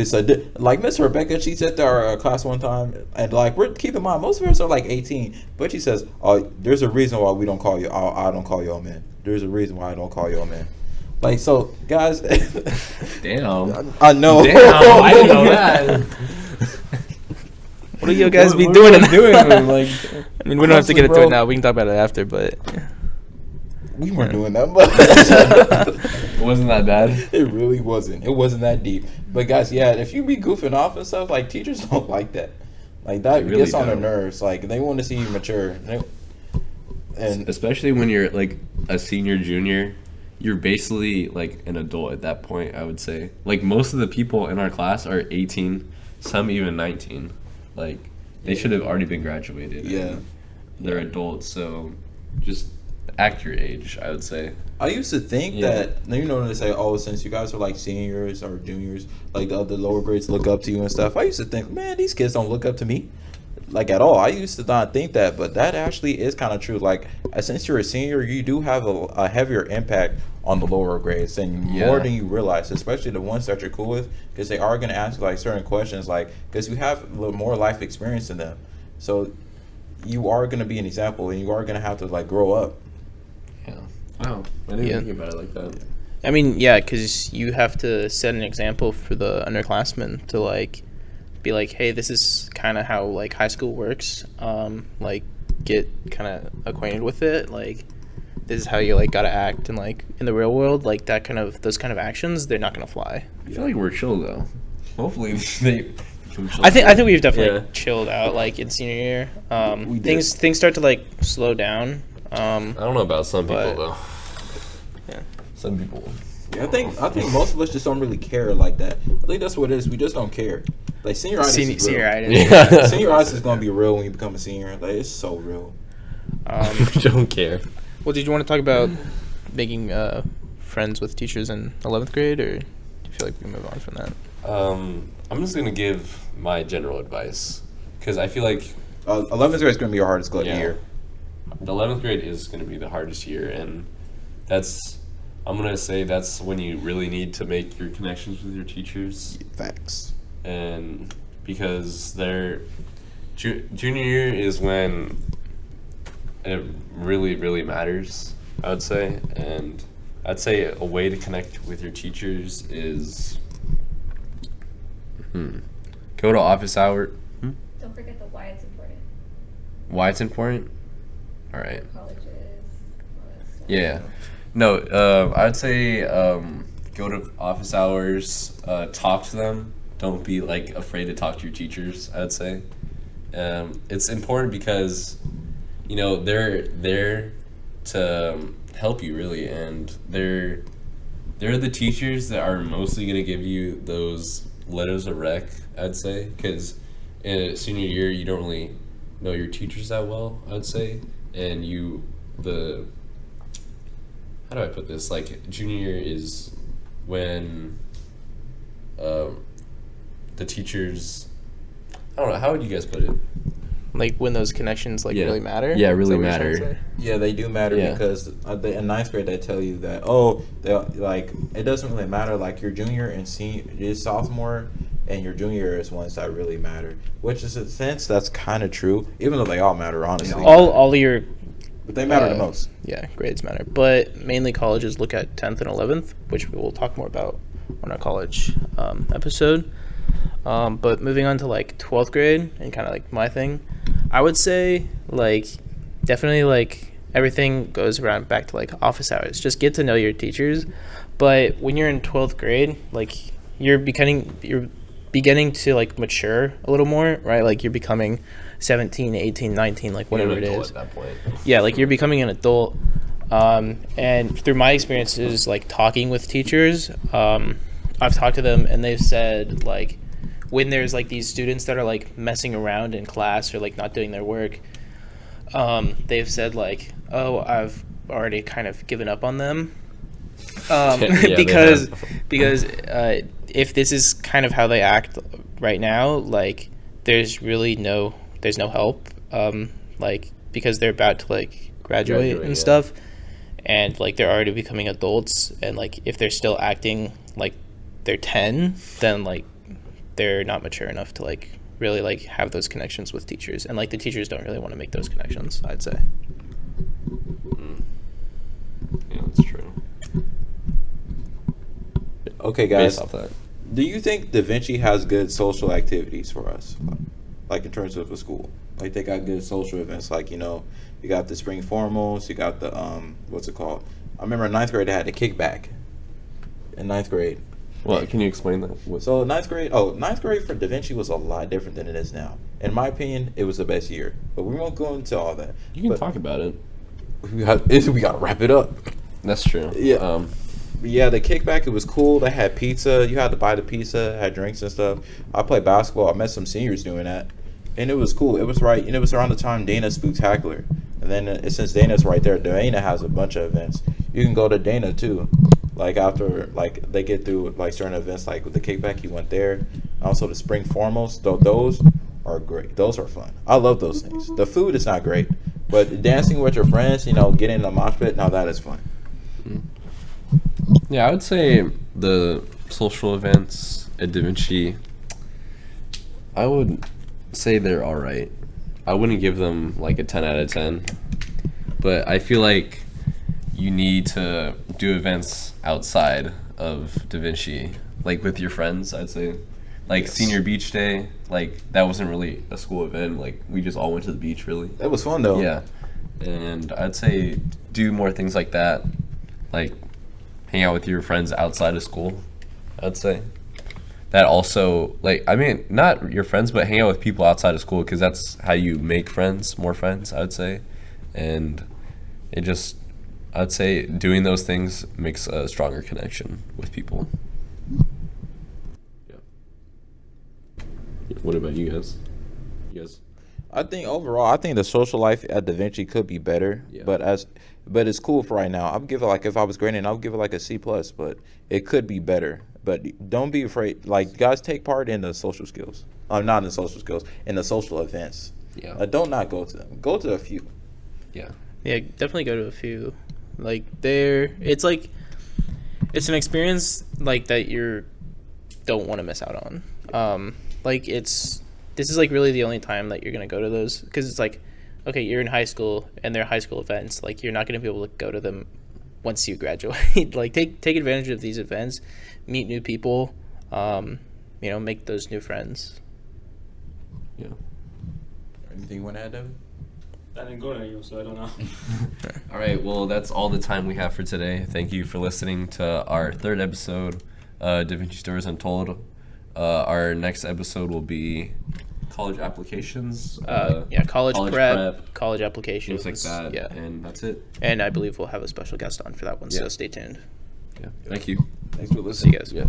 like Miss Rebecca, she said to our class one time, and like, keep in mind, most of us are like 18, but she says, oh, there's a reason why we don't call you, I don't call y'all men. There's a reason why I don't call y'all men. Like, so, guys. Damn. I know. Damn, I didn't know that. what do you guys be What doing? are you doing? Like, I mean, we don't have to get into Honestly, it now. We can talk about it after, but We weren't doing that much. it wasn't that bad. It really wasn't. It wasn't that deep. But guys, yeah, if you be goofing off and stuff, like, teachers don't like that. Like, that They really gets on their don't. nerves. Like, they want to see you mature. And Especially when you're like a senior, junior, you're basically like an adult at that point, I would say. Like, most of the people in our class are 18, some even 19. Like, they should have already been graduated. Yeah. and they're adults, so just act your age, I would say. I used to think that, when they say, oh, since you guys are like seniors or juniors, like the other lower grades look up to you and stuff. I used to think, man, these kids don't look up to me, like at all. I used to not think that, but that actually is kind of true. Like, since you're a senior, you do have a heavier impact on the lower grades and more than you realize, especially the ones that you're cool with, because they are going to ask like certain questions, like, because you have a little more life experience than them. So you are going to be an example, and you are going to have to like grow up. Yeah. Wow. I didn't think about it like that. I mean, yeah, because you have to set an example for the underclassmen to like be like, hey, this is kind of how like high school works. Like get kind of acquainted with it. Like this is how you like gotta act, and like in the real world, like those kind of actions, they're not gonna fly. I feel like we're chill though. Hopefully they. I think we've definitely chilled out like in senior year. Things start to like slow down. I don't know about some people though. Yeah. Some people. Yeah, I think most of us just don't really care like that. I think that's what it is. We just don't care. Like senioritis is real. Senioritis. Senioritis is gonna be real when you become a senior. Like it's so real. Don't care. Well, did you want to talk about making friends with teachers in 11th grade, or do you feel like we can move on from that? I'm just gonna give my general advice because I feel like 11th grade is gonna be your hardest year. The 11th grade is gonna be the hardest year, and I'm gonna say that's when you really need to make your connections with your teachers. Facts. And because junior year is when it really, really matters, I would say. And I'd say a way to connect with your teachers is go to office hour. Don't forget why it's important. Why it's important? All right. Colleges, all that stuff. Yeah. No, I'd say go to office hours, talk to them. Don't be like afraid to talk to your teachers, I'd say. It's important because, they're there to help you really, and they're the teachers that are mostly going to give you those letters of rec, I'd say, because in senior year you don't really know your teachers that well, I'd say, and how do I put this? Like junior year is when the teachers, I don't know, how would you guys put it? Like when those connections really matter? Yeah, really matter. Yeah, they do matter because in ninth grade they tell you that it doesn't really matter, like your junior and senior, your sophomore and your junior is ones that really matter, which is in a sense that's kind of true, even though they all matter honestly. All your but they matter the most. Yeah, grades matter, but mainly colleges look at 10th and 11th, which we will talk more about on our college episode. But moving on to like 12th grade and kind of like my thing, I would say like definitely like everything goes around back to like office hours. Just get to know your teachers. But when you're in 12th grade, like you're beginning to like mature a little more, right? Like you're becoming 17, 18, 19, like whatever it is. At that point. Yeah, like you're becoming an adult. And through my experiences like talking with teachers, I've talked to them and they've said like when there's like these students that are like messing around in class or like not doing their work, they've said like, oh, I've already kind of given up on them. Because if this is kind of how they act right now, like there's no help, like because they're about to like graduate and stuff, and like they're already becoming adults, and like if they're still acting like they're 10, then like they're not mature enough to like really like have those connections with teachers, and like the teachers don't really want to make those connections, I'd say. Yeah, that's true. Okay, guys. Based off that. Do you think Da Vinci has good social activities for us, like in terms of a school? Like they got good social events, like you got the spring formals, you got the what's it called? I remember in ninth grade they had the kickback. In ninth grade. Well, can you explain that? So ninth grade for Da Vinci was a lot different than it is now. In my opinion, it was the best year, but we won't go into all that. You can talk about it. We got to wrap it up. That's true. Yeah. Yeah, the kickback, it was cool. They had pizza. You had to buy the pizza, had drinks and stuff. I played basketball. I met some seniors doing that. And it was cool. It was around the time Dana Spooktacular. And And then since Dana's right there, Dana has a bunch of events. You can go to Dana too. Like after like they get through like certain events, like with the kickback, you went there. Also the spring formals, though those are great. Those are fun. I love those things. The food is not great, but dancing with your friends, you know, getting in a mosh pit, now that is fun. Yeah, I would say the social events at Da Vinci, I would say they're all right. I wouldn't give them like a 10 out of 10, but I feel like you need to do events outside of Da Vinci, like with your friends, I'd say. Like Yes. senior beach day, like that wasn't really a school event. Like we just all went to the beach, really. That was fun though. Yeah, and I'd say do more things like that, like hang out with your friends outside of school. I'd say that also, like, I mean, not your friends, but hang out with people outside of school because that's how you make friends, more friends. I would say, and it just, I'd say doing those things makes a stronger connection with people. Yeah. What about you guys? You guys? I think overall, I think the social life at Da Vinci could be better. Yeah. But it's cool for right now. I would give it like, if I was grading, I would give it like a C plus. But it could be better. But don't be afraid. Like, guys, take part in the social skills. Not in the social skills, in the social events. Yeah. Don't not go to them. Go to a few. Yeah. Yeah, definitely go to a few. Like it's like it's an experience like that you don't want to miss out on. Like this is like really the only time that you're gonna go to those, because it's like, okay, you're in high school and they're high school events. Like you're not gonna be able to go to them once you graduate. Like take advantage of these events, meet new people, you know, make those new friends. Yeah. Anything you want to add, Devin? I didn't go to you, so I don't know. All right, well, that's all the time we have for today. Thank you for listening to our third episode, Da Vinci Stories Untold. Our next episode will be college applications. College prep, college applications, things like that. Yeah, And that's it. and I believe we'll have a special guest on for that one. Yeah. So stay tuned. Yeah. Thank you. Thanks for See listening. you guys. Yeah.